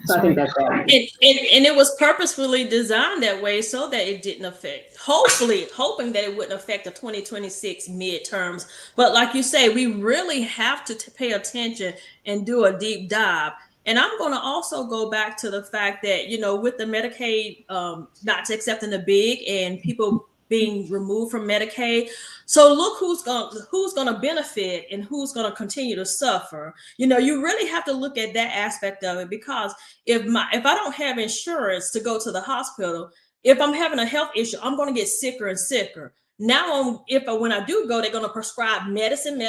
So I think that's right. And it was purposefully designed that way so that it didn't affect, hoping that it wouldn't affect the 2026 midterms. But like you say, we really have to pay attention and do a deep dive. And I'm going to also go back to the fact that, with the Medicaid not accepting the big and people being removed from Medicaid. So look who's going to benefit and who's going to continue to suffer. You really have to look at that aspect of it, because if I don't have insurance to go to the hospital, if I'm having a health issue, I'm going to get sicker and sicker. Now, when I do go, they're going to prescribe medicine.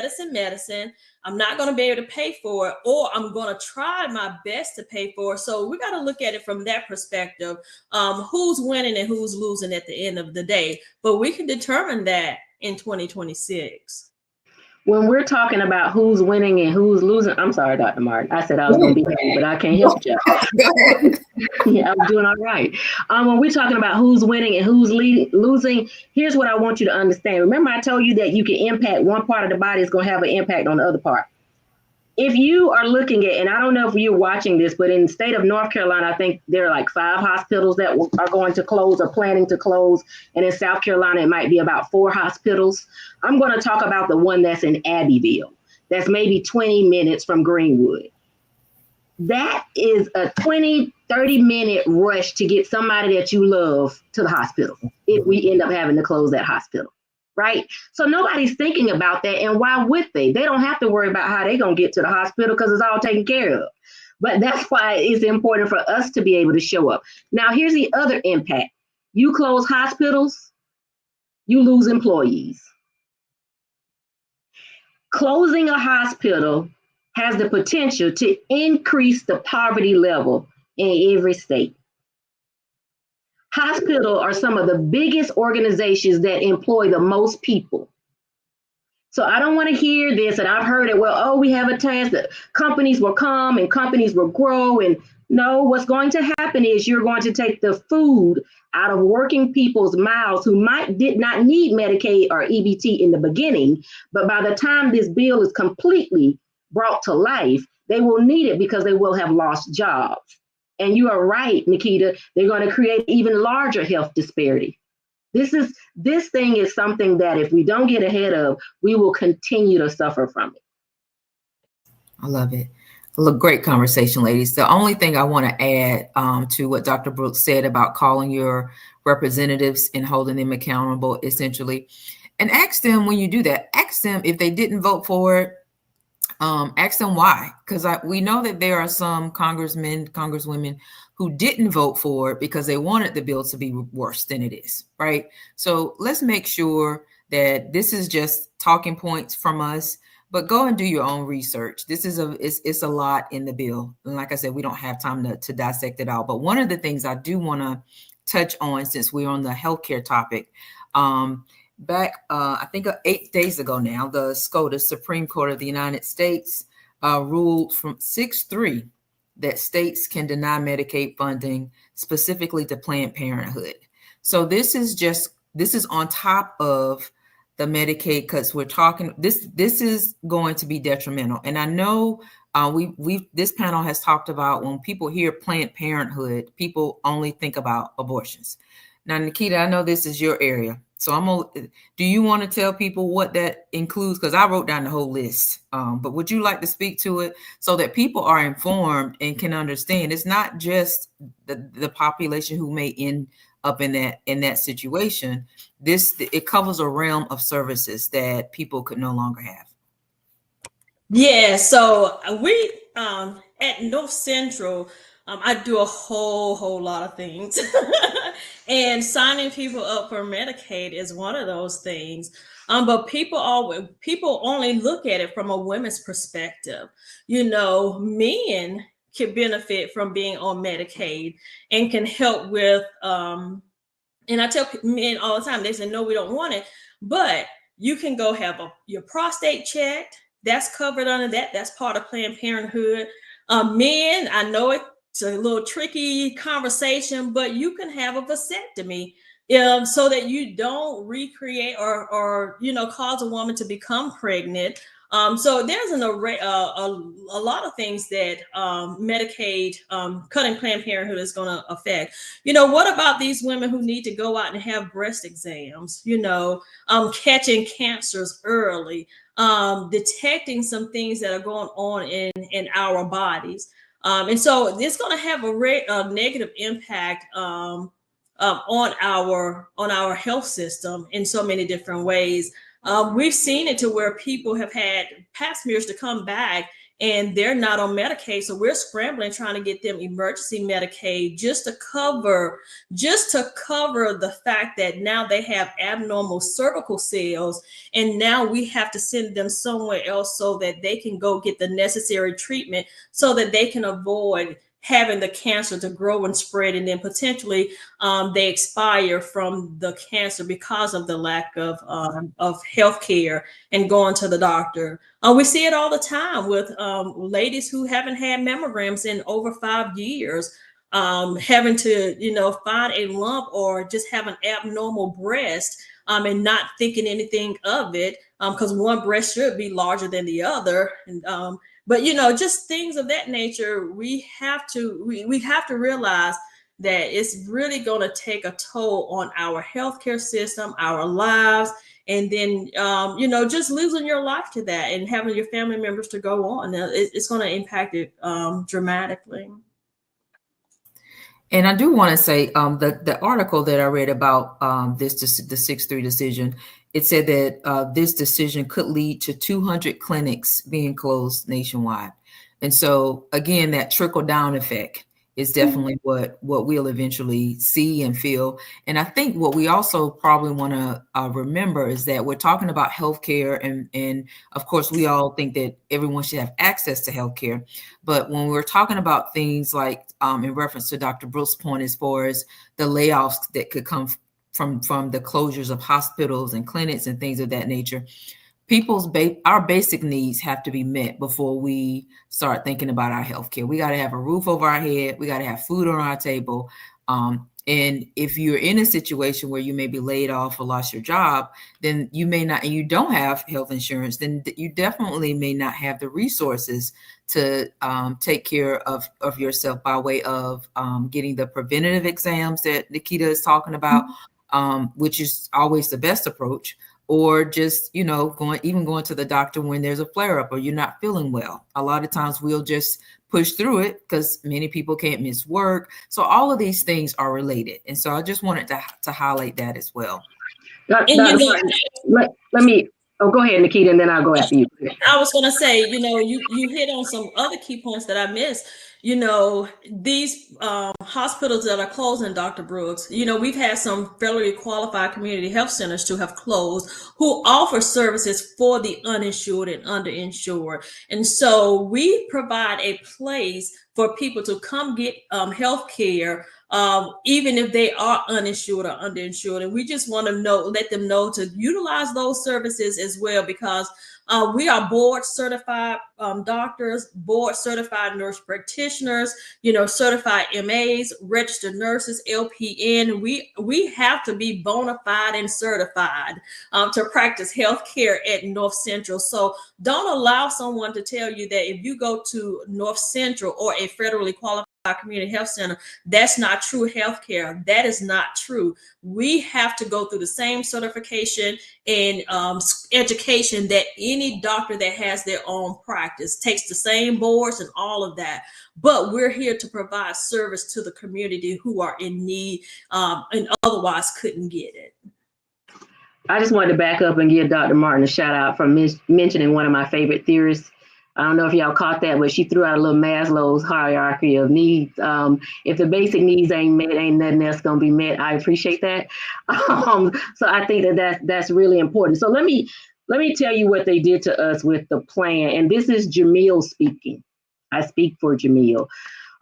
I'm not going to be able to pay for it, or I'm going to try my best to pay for it. So we got to look at it from that perspective. Who's winning and who's losing at the end of the day. But we can determine that in 2026. When we're talking about who's winning and who's losing, I'm sorry, Dr. Martin. I said I was going to be happy, but I can't help you. Yeah, I'm doing all right. When we're talking about who's winning and who's losing, here's what I want you to understand. Remember, I told you that you can impact one part of the body, is going to have an impact on the other part. If you are looking at, and I don't know if you're watching this, but in the state of North Carolina, I think there are like 5 hospitals that are going to close or planning to close. And in South Carolina, it might be about 4 hospitals. I'm going to talk about the one that's in Abbeville. That's maybe 20 minutes from Greenwood. That is a 20, 30-minute rush to get somebody that you love to the hospital if we end up having to close that hospital. Right? So nobody's thinking about that. And why would they? They don't have to worry about how they're going to get to the hospital, because it's all taken care of. But that's why it's important for us to be able to show up. Now, here's the other impact. You close hospitals, you lose employees. Closing a hospital has the potential to increase the poverty level in every state. Hospitals are some of the biggest organizations that employ the most people. So I don't want to hear this, and I've heard it, we have a chance that companies will come and companies will grow. And no, what's going to happen is you're going to take the food out of working people's mouths who did not need Medicaid or EBT in the beginning, but by the time this bill is completely brought to life, they will need it because they will have lost jobs. And you are right, Nikita, they're going to create even larger health disparity. This thing is something that if we don't get ahead of, we will continue to suffer from it. I love it. Look, great conversation, ladies. The only thing I want to add to what Dr. Brooks said about calling your representatives and holding them accountable, essentially, and ask them when you do that, ask them if they didn't vote for it, ask them why, because we know that there are some congressmen, congresswomen who didn't vote for it because they wanted the bill to be worse than it is, right? So let's make sure that this is just talking points from us, but go and do your own research. This is it's a lot in the bill, and like I said, we don't have time to dissect it all. But one of the things I do want to touch on, since we're on the healthcare topic, back, I think 8 days ago now, the SCOTUS, Supreme Court of the United States, ruled from 6-3 that states can deny Medicaid funding specifically to Planned Parenthood. So this is on top of the Medicaid cuts we're talking. This is going to be detrimental. And I know this panel has talked about when people hear Planned Parenthood, people only think about abortions. Now, Nikita, I know this is your area. So do you want to tell people what that includes? Because I wrote down the whole list, but would you like to speak to it so that people are informed and can understand? It's not just the population who may end up in that situation. It covers a realm of services that people could no longer have. Yeah, so we at North Central, I do a whole lot of things. And signing people up for Medicaid is one of those things. But people only look at it from a women's perspective. You know, men can benefit from being on Medicaid and can help with and I tell men all the time, they say, no, we don't want it, but you can go have your prostate checked. That's covered under that. That's part of Planned Parenthood. Men, I know it's a little tricky conversation, but you can have a vasectomy so that you don't recreate or cause a woman to become pregnant. So there's an array, a lot of things that Medicaid, cutting Planned Parenthood is going to affect. What about these women who need to go out and have breast exams? Catching cancers early, detecting some things that are going on in our bodies. And so it's going to have a negative impact on our health system in so many different ways. We've seen it to where people have had passengers to come back and they're not on Medicaid. So we're scrambling, trying to get them emergency Medicaid just to cover the fact that now they have abnormal cervical cells. And now we have to send them somewhere else so that they can go get the necessary treatment so that they can avoid having the cancer to grow and spread, and then potentially they expire from the cancer because of the lack of health care and going to the doctor. We see it all the time with ladies who haven't had mammograms in over 5 years, having to find a lump or just have an abnormal breast and not thinking anything of it because one breast should be larger than the other. And but just things of that nature, we have to realize that it's really going to take a toll on our healthcare system, our lives, and then just losing your life to that and having your family members to go on. It's going to impact it dramatically. And I do want to say the article that I read about the 6-3 decision, it said that this decision could lead to 200 clinics being closed nationwide. And so, again, that trickle down effect is definitely what we'll eventually see and feel. And I think what we also probably want to remember is that we're talking about healthcare, and of course, we all think that everyone should have access to healthcare. But when we're talking about things like in reference to Dr. Brooks' point, as far as the layoffs that could come from the closures of hospitals and clinics and things of that nature, our basic needs have to be met before we start thinking about our healthcare. We got to have a roof over our head. We got to have food on our table. And if you're in a situation where you may be laid off or lost your job, then you may not, and you don't have health insurance, then you definitely may not have the resources to take care of yourself by way of getting the preventative exams that Nikita is talking about, which is always the best approach, or just, going to the doctor when there's a flare up or you're not feeling well. A lot of times we'll just push through it because many people can't miss work. So all of these things are related. And so I just wanted to highlight that as well. And Let me, go ahead, Nikita, and then I'll go after you. I was going to say, you hit on some other key points that I missed. These hospitals that are closing, Dr. Brooks, we've had some federally qualified community health centers to have closed who offer services for the uninsured and underinsured. And so we provide a place for people to come get health care, even if they are uninsured or underinsured. And we just want to let them know to utilize those services as well, because we are board certified doctors, board certified nurse practitioners, certified MAs, registered nurses, LPN. We have to be bona fide and certified to practice healthcare at North Central. So don't allow someone to tell you that if you go to North Central or a federally qualified community health center, that's not true healthcare. That is not true. We have to go through the same certification and education that any doctor that has their own practice takes, the same boards and all of that. But we're here to provide service to the community who are in need and otherwise couldn't get it. I just wanted to back up and give Dr. Martin a shout out for mentioning one of my favorite theorists. I don't know if y'all caught that, but she threw out a little Maslow's hierarchy of needs. If the basic needs ain't met, ain't nothing else gonna be met. I appreciate that. So I think that's really important. So let me tell you what they did to us with the plan. And this is Jamil speaking. I speak for Jamil.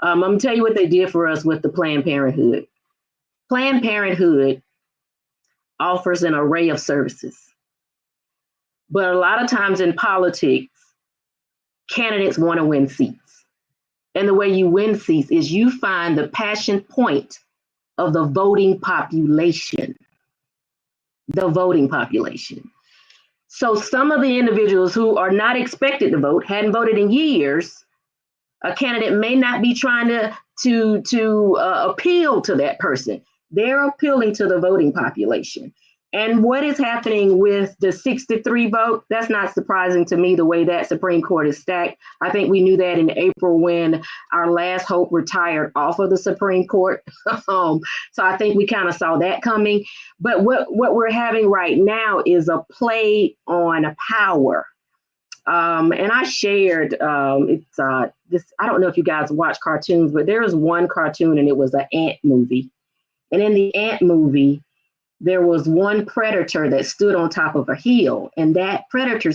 I'm gonna tell you what they did for us with the Planned Parenthood. Planned Parenthood offers an array of services, but a lot of times in politics, candidates want to win seats. And the way you win seats is you find the passion point of the voting population. The voting population. So some of the individuals who are not expected to vote, hadn't voted in years, a candidate may not be trying to appeal to that person. They're appealing to the voting population. And what is happening with the 6-3 vote, that's not surprising to me, the way that Supreme Court is stacked. I think we knew that in April when our last hope retired off of the Supreme Court. So I think we kind of saw that coming. But what we're having right now is a play on power. And I shared, this, I don't know if you guys watch cartoons, but there was one cartoon and it was an ant movie. And in the ant movie, there was one predator that stood on top of a hill, and that predator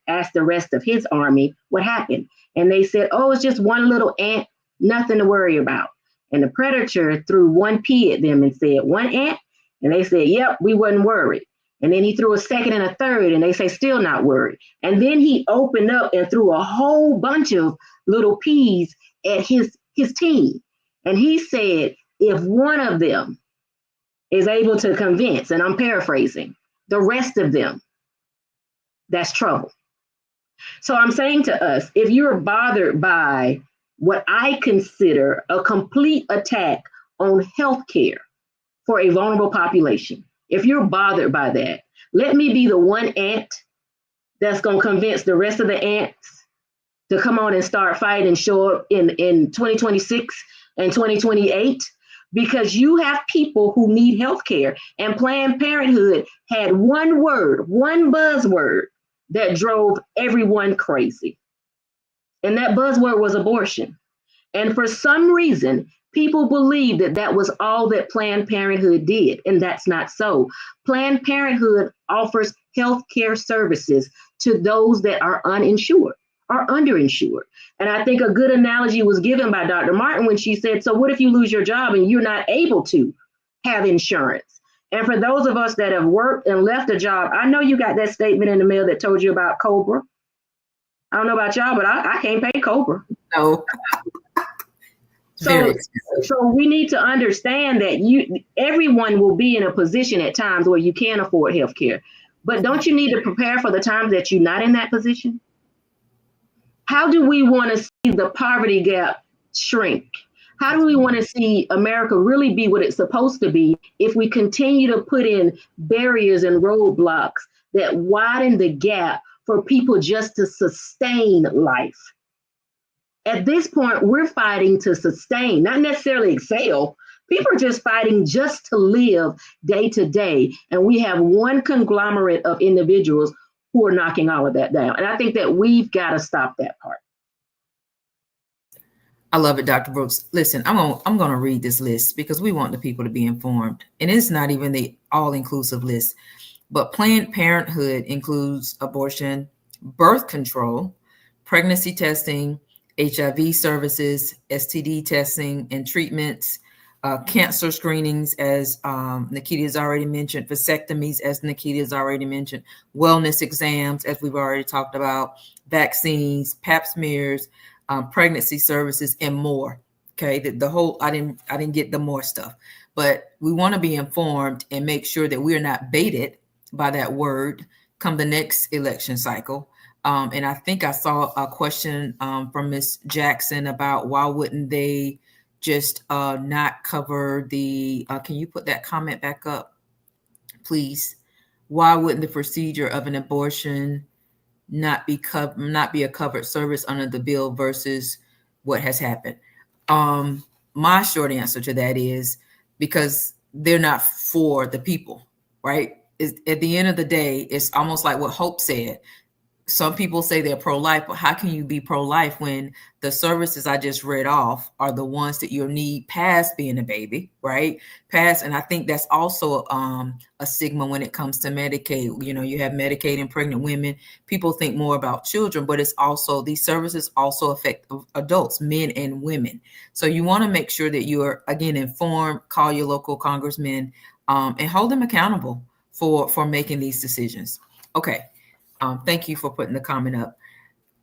asked the rest of his army what happened. And they said, oh, it's just one little ant, nothing to worry about. And the predator threw one pea at them and said, one ant? And they said, yep, we wasn't worried. And then he threw a second and a third, and they say, still not worried. And then he opened up and threw a whole bunch of little peas at his team. And he said, if one of them is able to convince, and I'm paraphrasing, the rest of them, that's trouble. So I'm saying to us, if you're bothered by what I consider a complete attack on healthcare for a vulnerable population, if you're bothered by that, let me be the one ant that's going to convince the rest of the ants to come on and start fighting and show up in 2026 and 2028. Because you have people who need health care, and Planned Parenthood had one word, one buzzword that drove everyone crazy. And that buzzword was abortion. And for some reason, people believe that was all that Planned Parenthood did, and that's not so. Planned Parenthood offers health care services to those that are uninsured or underinsured. And I think a good analogy was given by Dr. Martin when she said, so what if you lose your job and you're not able to have insurance? And for those of us that have worked and left a job, I know you got that statement in the mail that told you about COBRA. I don't know about y'all, but I can't pay COBRA. No. So we need to understand that everyone will be in a position at times where you can't afford health care. But don't you need to prepare for the times that you're not in that position? How do we want to see the poverty gap shrink? How do we want to see America really be what it's supposed to be if we continue to put in barriers and roadblocks that widen the gap for people just to sustain life? At this point, we're fighting to sustain, not necessarily excel. People are just fighting just to live day to day. And we have one conglomerate of individuals who are knocking all of that down. And I think that we've got to stop that part. I love it, Dr. Brooks. Listen, I'm gonna read this list because we want the people to be informed. And it's not even the all-inclusive list, but Planned Parenthood includes abortion, birth control, pregnancy testing, HIV services, STD testing and treatments, cancer screenings, as Nikita has already mentioned, vasectomies, as Nikita has already mentioned, wellness exams, as we've already talked about, vaccines, pap smears, pregnancy services, and more. Okay, the whole I didn't get the more stuff, but we want to be informed and make sure that we are not baited by that word come the next election cycle. And I think I saw a question from Ms. Jackson about why wouldn't they just not cover the, can you put that comment back up, please? Why wouldn't the procedure of an abortion not be a covered service under the bill versus what has happened? My short answer to that is because they're not for the people, right? At the end of the day, it's almost like what Hope said. Some people say they're pro-life, but how can you be pro-life when the services I just read off are the ones that you'll need past being a baby, right? Past, and I think that's also a stigma when it comes to Medicaid. You know, you have Medicaid and pregnant women. People think more about children, but it's also, these services also affect adults, men and women. So you want to make sure that you are, again, informed, call your local congressman, and hold them accountable for making these decisions. Okay. Thank you for putting the comment up.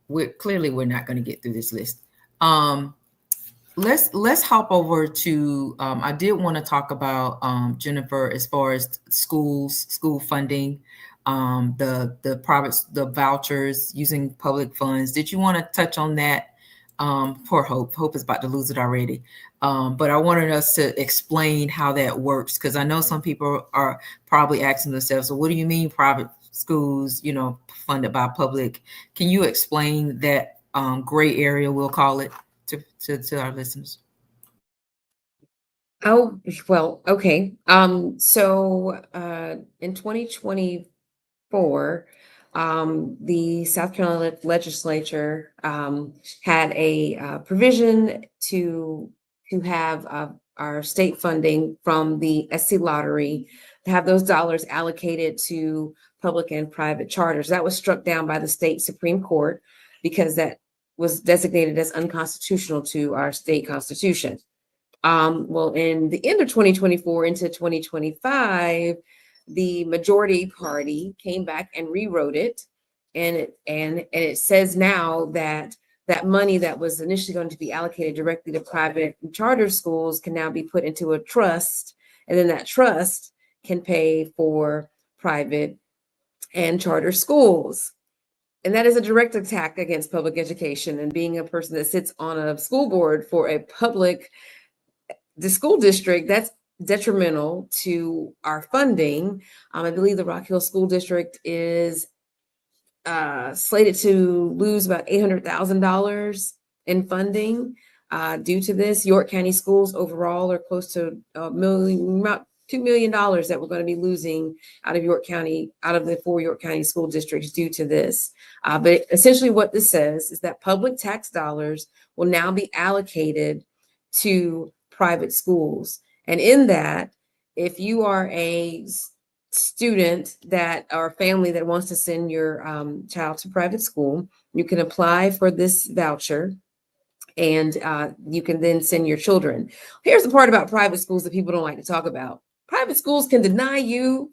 We're not going to get through this list. Let's hop over to, I did want to talk about, Jennifer, as far as school funding, the vouchers, using public funds. Did you want to touch on that? Poor Hope. Hope is about to lose it already. But I wanted us to explain how that works, because I know some people are probably asking themselves, so what do you mean private schools, funded by public? Can you explain that gray area, we'll call it, to our listeners? Oh, well, okay. So in 2024, the South Carolina legislature had a provision to have our state funding from the SC lottery, to have those dollars allocated to public and private charters. That was struck down by the state Supreme Court because that was designated as unconstitutional to our state constitution. Well, in the end of 2024 into 2025, the majority party came back and rewrote it, and it says now that that money that was initially going to be allocated directly to private and charter schools can now be put into a trust, and then that trust can pay for private and charter schools. And that is a direct attack against public education. And being a person that sits on a school board for the school district, that's detrimental to our funding. I believe the Rock Hill School District is slated to lose about $800,000 in funding due to this. York County schools overall are close to about $2 million that we're going to be losing out of York County, out of the 4 York County school districts due to this. But essentially what this says is that public tax dollars will now be allocated to private schools. And in that, if you are a student or family that wants to send your child to private school, you can apply for this voucher, and you can then send your children. Here's the part about private schools that people don't like to talk about. Private schools can deny you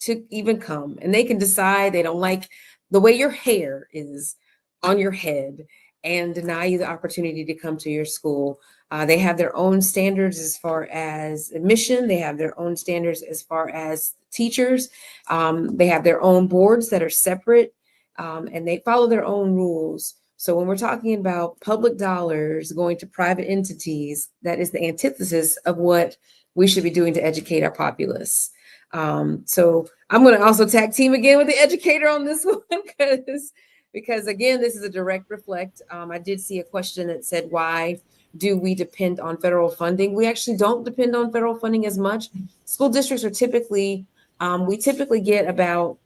to even come, and they can decide they don't like the way your hair is on your head and deny you the opportunity to come to your school. They have their own standards as far as admission. They have their own standards as far as teachers. They have their own boards that are separate, and they follow their own rules. So when we're talking about public dollars going to private entities, that is the antithesis of what we should be doing to educate our populace. So I'm going to also tag team again with the educator on this one because again, this is a direct reflect. I did see a question that said, why do we depend on federal funding? We actually don't depend on federal funding as much. School districts are typically, we typically get about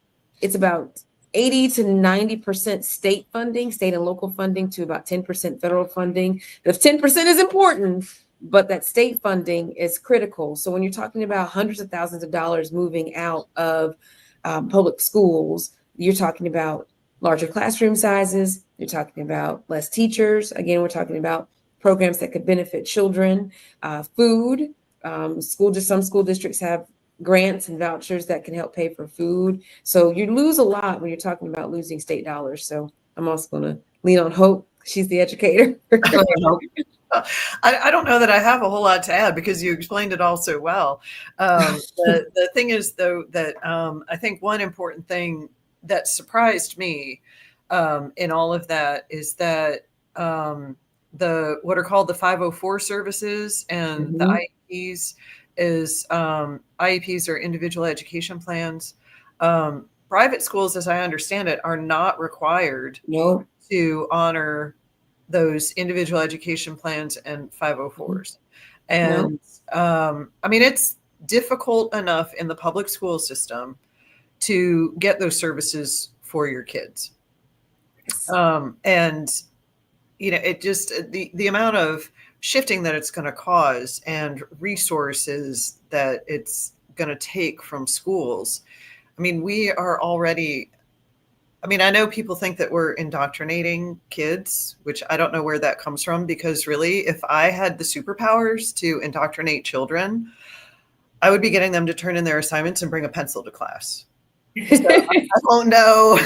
80 to 90% state funding, state and local funding, to about 10% federal funding. The 10% is important, but that state funding is critical. So when you're talking about hundreds of thousands of dollars moving out of public schools, you're talking about larger classroom sizes. You're talking about less teachers. Again, we're talking about programs that could benefit children, food. Some school districts have grants and vouchers that can help pay for food. So you lose a lot when you're talking about losing state dollars. So I'm also going to lean on Hope. She's the educator. I don't know that I have a whole lot to add because you explained it all so well. The thing is, though, that I think one important thing that surprised me in all of that is that the what are called the 504 services and the IEPs IEPs are individual education plans. Private schools, as I understand it, are not required to honor those individual education plans and 504s. And I mean, it's difficult enough in the public school system to get those services for your kids. And you know, it just the amount of shifting that it's going to cause and resources that it's going to take from schools. I mean, we are already, I mean, I know people think that we're indoctrinating kids, which I don't know where that comes from, because really, if I had the superpowers to indoctrinate children, I would be getting them to turn in their assignments and bring a pencil to class. So I don't know.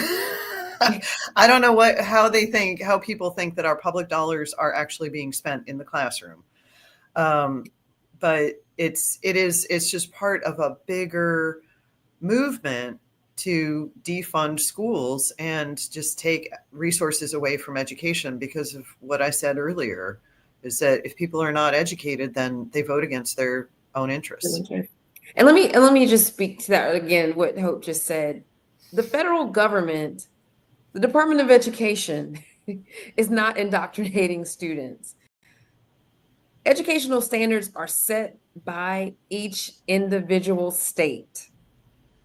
I don't know how people think that our public dollars are actually being spent in the classroom. But it's just part of a bigger movement to defund schools and just take resources away from education, because of what I said earlier, is that if people are not educated, then they vote against their own interests. And let me just speak to that again, what Hope just said. The federal government, the Department of Education, is not indoctrinating students. Educational standards are set by each individual state.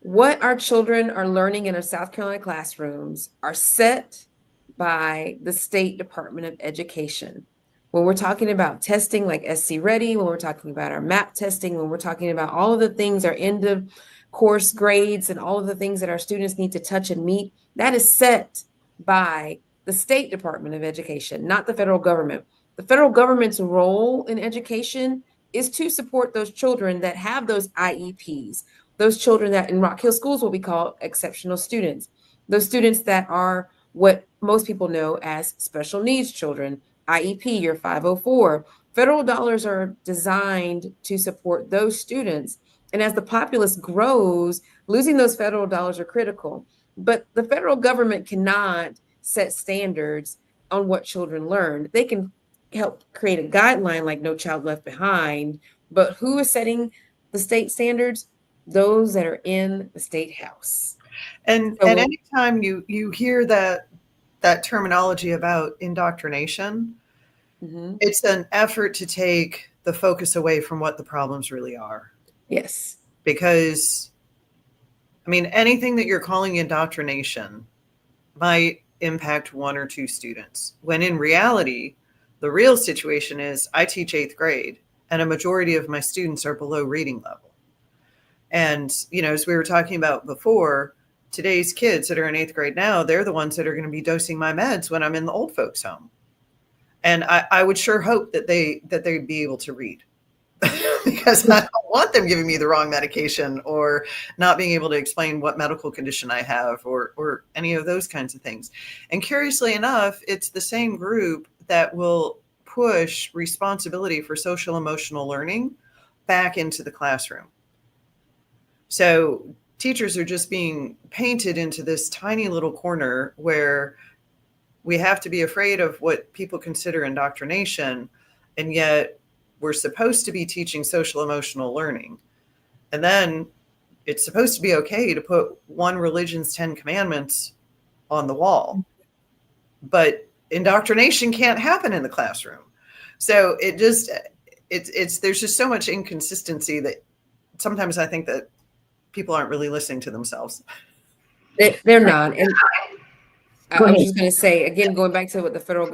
What our children are learning in our South Carolina classrooms are set by the State Department of Education. When we're talking about testing like SC Ready, when we're talking about our MAP testing, when we're talking about all of the things, our end of course grades and all of the things that our students need to touch and meet, that is set by the State Department of Education, not the federal government. The federal government's role in education is to support those children that have those IEPs, those children that in Rock Hill schools, what we call exceptional students, those students that are what most people know as special needs children, IEP or 504. Federal dollars are designed to support those students. And as the populace grows, losing those federal dollars are critical. But the federal government cannot set standards on what children learn. They can help create a guideline like No Child Left Behind, but who is setting the state standards? Those that are in the state house. And anytime you hear that terminology about indoctrination, it's an effort to take the focus away from what the problems really are. Yes. Because, I mean, anything that you're calling indoctrination might impact one or two students, when in reality, the real situation is I teach 8th grade and a majority of my students are below reading level. And, you know, as we were talking about before, today's kids that are in 8th grade now, they're the ones that are going to be dosing my meds when I'm in the old folks home. And I would sure hope that they'd be able to read because I don't want them giving me the wrong medication or not being able to explain what medical condition I have or any of those kinds of things. And curiously enough, it's the same group that will push responsibility for social emotional learning back into the classroom. So teachers are just being painted into this tiny little corner where we have to be afraid of what people consider indoctrination, and yet we're supposed to be teaching social emotional learning. And then it's supposed to be okay to put one religion's 10 commandments on the wall. But indoctrination can't happen in the classroom. So it's there's just so much inconsistency that sometimes I think that people aren't really listening to themselves. They're not. And Go I was ahead. just going to say, again, going back to what the federal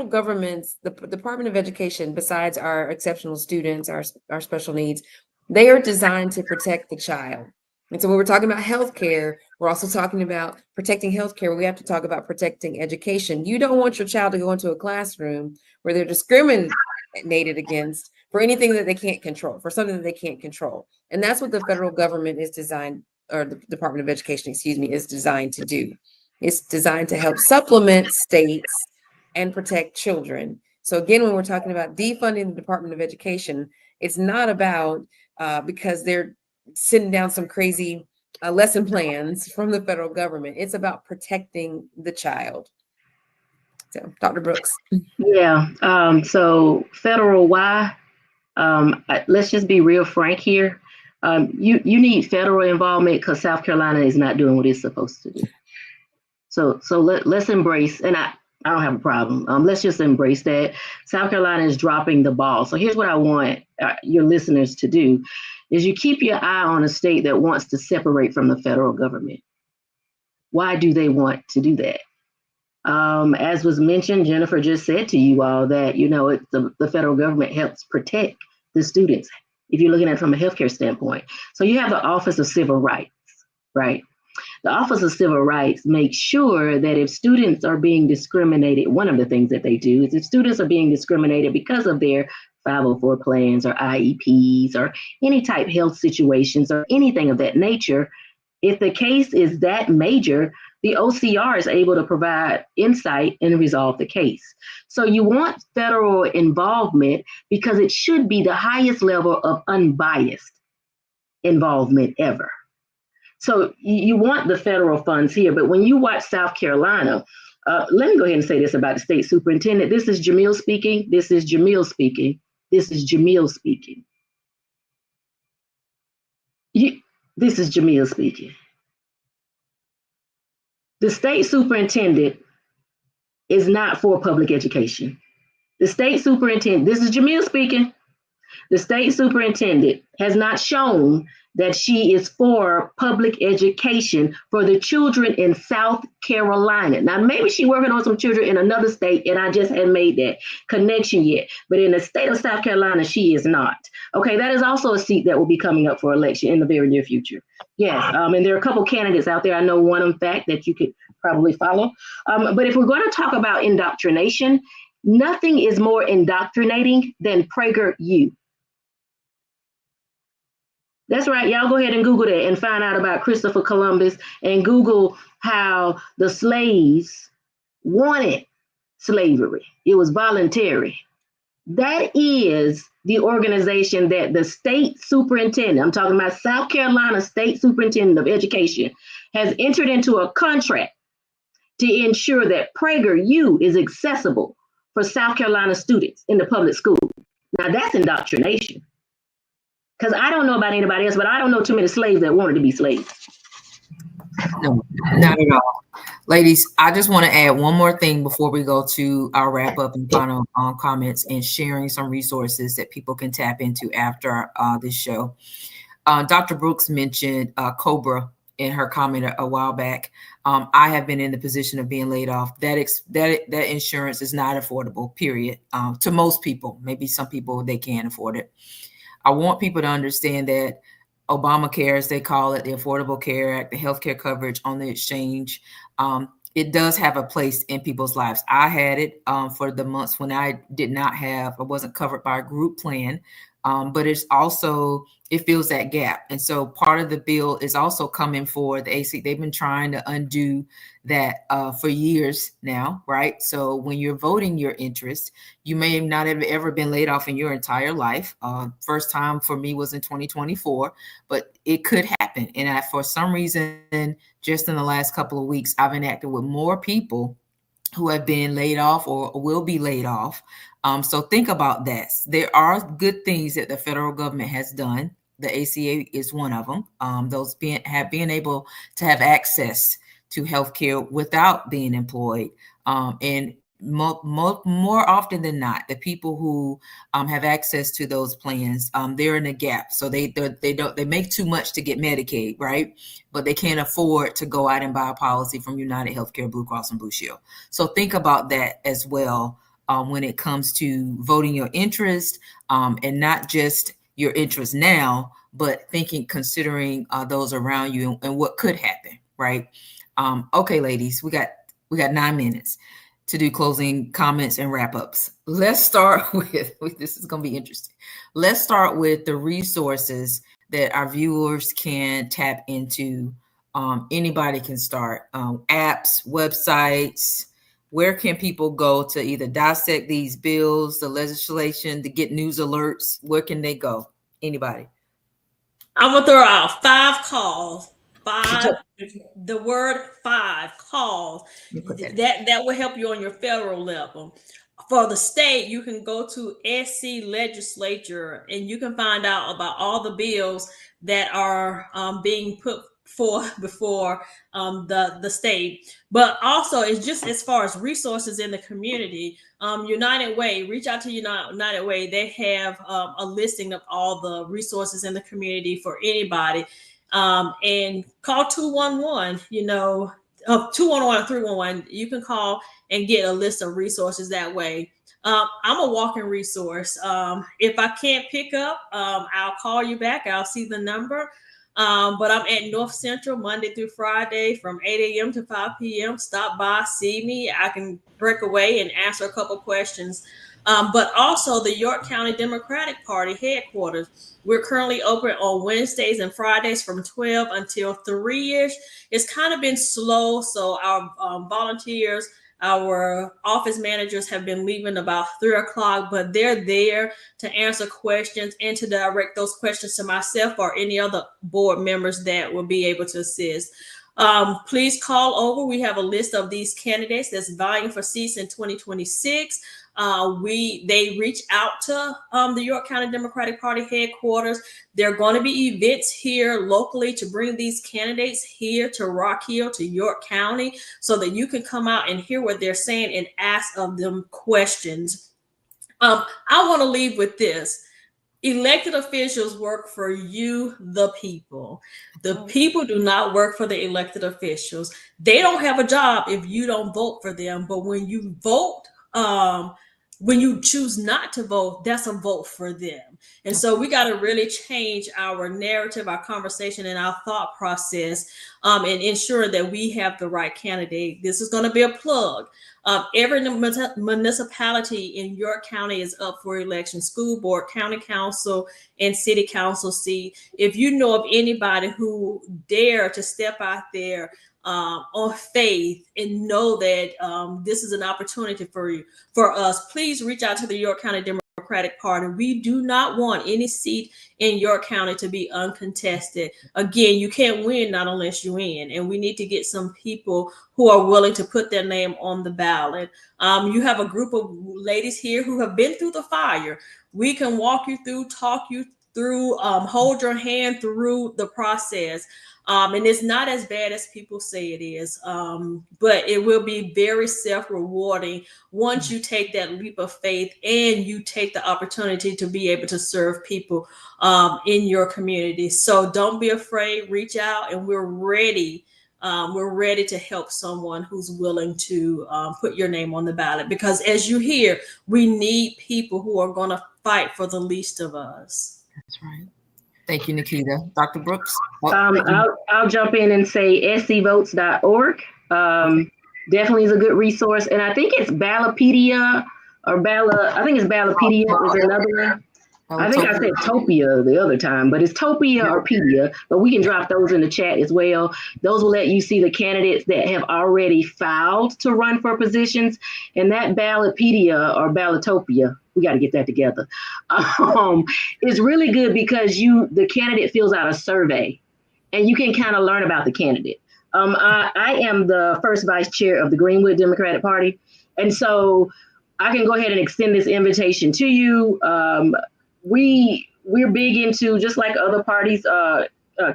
government's, the Department of Education, besides our exceptional students, our special needs, they are designed to protect the child. And so when we're talking about healthcare, we're also talking about protecting healthcare. We have to talk about protecting education. You don't want your child to go into a classroom where they're discriminated against for anything that they can't control, for something that they can't control. And that's what the federal government is designed, or the Department of Education, excuse me, is designed to do. It's designed to help supplement states and protect children. So again, when we're talking about defunding the Department of Education, it's not about because they're sitting down some crazy lesson plans from the federal government. It's about protecting the child. So, Dr. Brooks. Yeah. So federal, why? Let's just be real frank here. You need federal involvement because South Carolina is not doing what it's supposed to do. So let's embrace, and I don't have a problem. Let's just embrace that South Carolina is dropping the ball. So here's what I want your listeners to do is you keep your eye on a state that wants to separate from the federal government. Why do they want to do that? As was mentioned, Jennifer just said to you all that, the federal government helps protect the students if you're looking at it from a healthcare standpoint. So you have the Office of Civil Rights, right? The Office of Civil Rights makes sure that if students are being discriminated, one of the things that they do is if students are being discriminated because of their 504 plans or IEPs or any type health situations or anything of that nature, if the case is that major, the OCR is able to provide insight and resolve the case. So you want federal involvement because it should be the highest level of unbiased involvement ever. So you want the federal funds here, but when you watch South Carolina, let me go ahead and say this about the state superintendent. This is Jamil speaking. This is Jamil speaking. This is Jamil speaking. This is Jamil speaking. The state superintendent is not for public education. The state superintendent, this is Jamil speaking. The state superintendent has not shown that she is for public education for the children in South Carolina. Now, maybe she's working on some children in another state, and I just haven't made that connection yet. But in the state of South Carolina, she is not. Okay, that is also a seat that will be coming up for election in the very near future. Yes, and there are a couple candidates out there. I know one, in fact, that you could probably follow. But if we're going to talk about indoctrination, nothing is more indoctrinating than PragerU. That's right. Y'all go ahead and Google that and find out about Christopher Columbus and Google how the slaves wanted slavery. It was voluntary. That is the organization that the state superintendent, I'm talking about South Carolina State Superintendent of Education, has entered into a contract to ensure that PragerU is accessible for South Carolina students in the public school. Now that's indoctrination. Because I don't know about anybody else, but I don't know too many slaves that wanted to be slaves. No, not at all. Ladies, I just want to add one more thing before we go to our wrap up and final comments and sharing some resources that people can tap into after this show. Dr. Brooks mentioned COBRA in her comment a while back. I have been in the position of being laid off. That insurance is not affordable, period, to most people. Maybe some people, they can't afford it. I want people to understand that Obamacare, as they call it, the Affordable Care Act, the healthcare coverage on the exchange, it does have a place in people's lives. I had it for the months when I wasn't covered by a group plan, but it's also, it fills that gap. And so part of the bill is also coming for the AC. They've been trying to undo that for years now, right? So when you're voting your interest, you may not have ever been laid off in your entire life. First time for me was in 2024, but it could happen. And for some reason, just in the last couple of weeks, I've interacted with more people who have been laid off or will be laid off. So think about that. There are good things that the federal government has done. The ACA is one of them. Those being able to have access to healthcare without being employed, and more often than not, the people who have access to those plans, they're in a gap. So they make too much to get Medicaid, right? But they can't afford to go out and buy a policy from United Healthcare, Blue Cross, and Blue Shield. So think about that as well when it comes to voting your interest, and not just your interest now, but considering those around you and what could happen, right? Okay, ladies, we got 9 minutes to do closing comments and wrap ups. Let's start with this is going to be interesting. Let's start with the resources that our viewers can tap into. Anybody can start, apps, websites. Where can people go to either dissect these bills, the legislation, to get news alerts? Where can they go? Anybody? I'm gonna throw out 5 calls. 5, the word 5 calls. That will help you on your federal level. For the state, you can go to SC Legislature and you can find out about all the bills that are being put forth before the state. But also, it's just as far as resources in the community. United Way, reach out to United Way. They have a listing of all the resources in the community for anybody. And call 211, 211 or 311. You can call and get a list of resources that way. I'm a walking resource. If I can't pick up, I'll call you back. I'll see the number. But I'm at North Central Monday through Friday from 8 a.m. to 5 p.m. Stop by, see me. I can break away and answer a couple questions. But also the York County Democratic Party headquarters. We're currently open on Wednesdays and Fridays from 12 until 3-ish. It's kind of been slow, so our volunteers, our office managers have been leaving about 3 o'clock, but they're there to answer questions and to direct those questions to myself or any other board members that will be able to assist. Please call over. We have a list of these candidates that's vying for seats in 2026. They reach out to the York County Democratic Party headquarters. There are going to be events here locally to bring these candidates here to Rock Hill, to York County, so that you can come out and hear what they're saying and ask of them questions. I want to leave with this. Elected officials work for you, the people. The people do not work for the elected officials. They don't have a job if you don't vote for them. But when you vote, when you choose not to vote, that's a vote for them. And so we got to really change our narrative, our conversation, and our thought process, and ensure that we have the right candidate. This is going to be a plug. Every municipality in York County is up for election: school board, county council, and city council seat. If you know of anybody who dare to step out there on faith and know that this is an opportunity for us, please reach out to the York County Democratic Party. We do not want any seat in York County to be uncontested. Again, you can't win not unless you win, and we need to get some people who are willing to put their name on the ballot. You have a group of ladies here who have been through the fire. We can walk you through, talk you through, hold your hand through the process. And it's not as bad as people say it is, but it will be very self-rewarding once you take that leap of faith and you take the opportunity to be able to serve people in your community. So don't be afraid, reach out, and we're ready. We're ready to help someone who's willing to put your name on the ballot, because as you hear, we need people who are going to fight for the least of us. That's right. Thank you, Nikita. Dr. Brooks? I'll jump in and say scvotes.org. Definitely is a good resource. And I think it's Ballotpedia I think it's Ballotpedia is another one. I think I said Topia the other time, but it's Topia or Pedia, but we can drop those in the chat as well. Those will let you see the candidates that have already filed to run for positions. And that Ballotpedia or Ballotopia, we got to get that together, is really good because the candidate fills out a survey and you can kind of learn about the candidate. I am the first vice chair of the Greenwood Democratic Party. And so I can go ahead and extend this invitation to you. We're big into, just like other parties,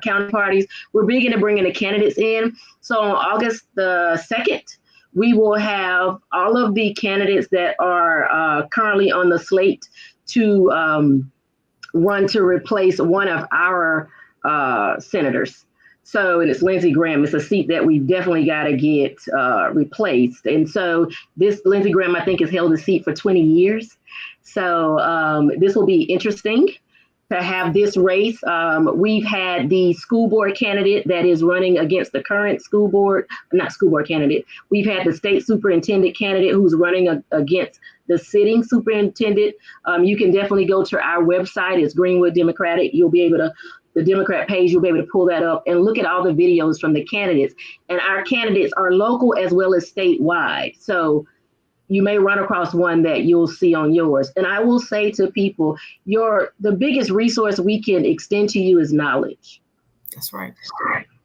county parties, we're big into bringing the candidates in. So on August the 2nd, we will have all of the candidates that are currently on the slate to run to replace one of our senators. So, and it's Lindsey Graham. It's a seat that we definitely got to get replaced. And so this Lindsey Graham, I think, has held the seat for 20 years. So this will be interesting to have this race. We've had the school board candidate that is running against the current not school board candidate. We've had the state superintendent candidate who's running against the sitting superintendent. You can definitely go to our website. It's Greenwood Democratic. You'll be able to, the Democrat page, you'll be able to pull that up and look at all the videos from the candidates. And our candidates are local as well as statewide. So you may run across one that you'll see on yours. And I will say to people, the biggest resource we can extend to you is knowledge. That's right.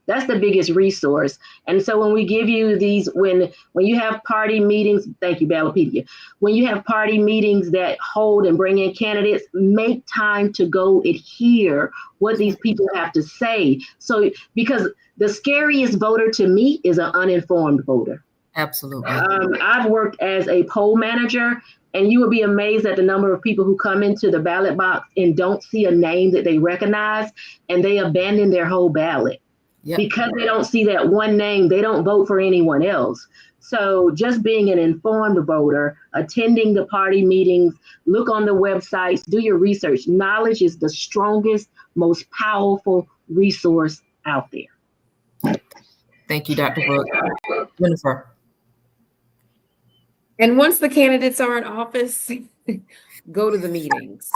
That's the biggest resource. And so when we give you these, when you have party meetings, thank you, Ballotpedia. When you have party meetings that hold and bring in candidates, make time to go and hear what these people have to say. So, because the scariest voter to me is an uninformed voter. Absolutely. I've worked as a poll manager, and you would be amazed at the number of people who come into the ballot box and don't see a name that they recognize, and they abandon their whole ballot. Yep. Because they don't see that one name, they don't vote for anyone else. So just being an informed voter, attending the party meetings, look on the websites, do your research. Knowledge is the strongest, most powerful resource out there. Thank you, Dr. Brooke. Jennifer. And once the candidates are in office, go to the meetings.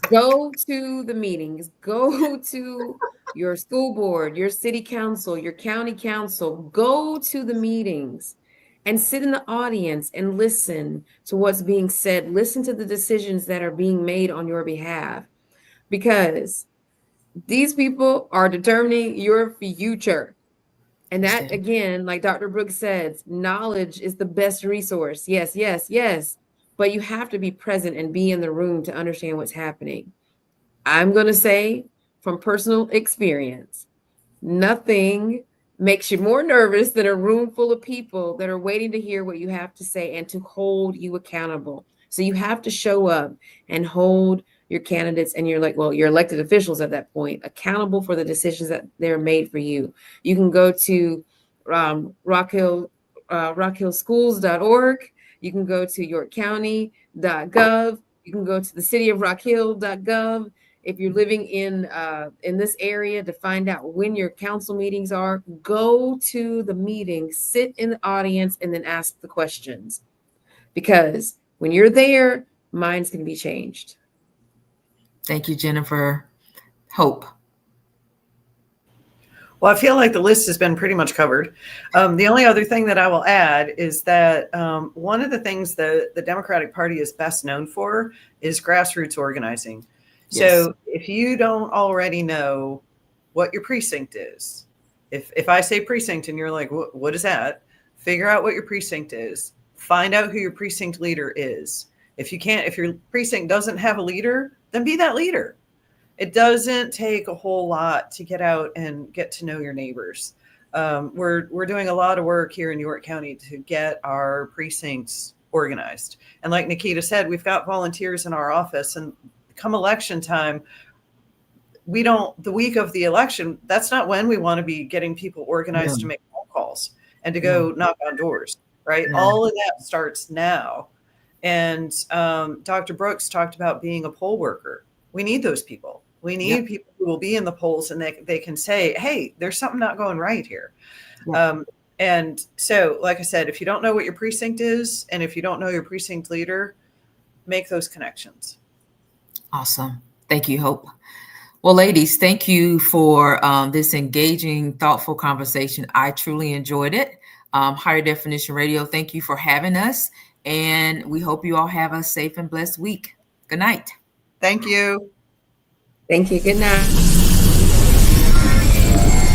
Go to the meetings. Go to your school board, your city council, your county council. Go to the meetings and sit in the audience and listen to what's being said. Listen to the decisions that are being made on your behalf, because these people are determining your future. And that, again, like Dr. Brooks says, knowledge is the best resource. Yes, yes, yes. But you have to be present and be in the room to understand what's happening. I'm going to say from personal experience, nothing makes you more nervous than a room full of people that are waiting to hear what you have to say and to hold you accountable. So you have to show up and hold your candidates and your elected officials at that point accountable for the decisions that they're made for you. You can go to rockhillschools.org. You can go to yorkcounty.gov. You can go to the cityofrockhill.gov. If you're living in this area, to find out when your council meetings are, go to the meeting, sit in the audience, and then ask the questions. Because when you're there, minds can be changed. Thank you, Jennifer. Hope. Well, I feel like the list has been pretty much covered. The only other thing that I will add is that one of the things that the Democratic Party is best known for is grassroots organizing. Yes. So if you don't already know what your precinct is, if I say precinct and you're like, what is that? Figure out what your precinct is. Find out who your precinct leader is. If your precinct doesn't have a leader, then be that leader. It doesn't take a whole lot to get out and get to know your neighbors. We're doing a lot of work here in York County to get our precincts organized. And like Nikita said, we've got volunteers in our office, and come election time, the week of the election, that's not when we want to be getting people organized to make phone calls and to go knock on doors, right? All of that starts now. And Dr. Brooks talked about being a poll worker. We need those people. We need people who will be in the polls and they can say, hey, there's something not going right here. And so, like I said, if you don't know what your precinct is, and if you don't know your precinct leader, make those connections. Awesome. Thank you, Hope. Well, ladies, thank you for this engaging, thoughtful conversation. I truly enjoyed it. Higher Definition Radio, thank you for having us. And we hope you all have a safe and blessed week. Good night. Thank you. Thank you. Good night.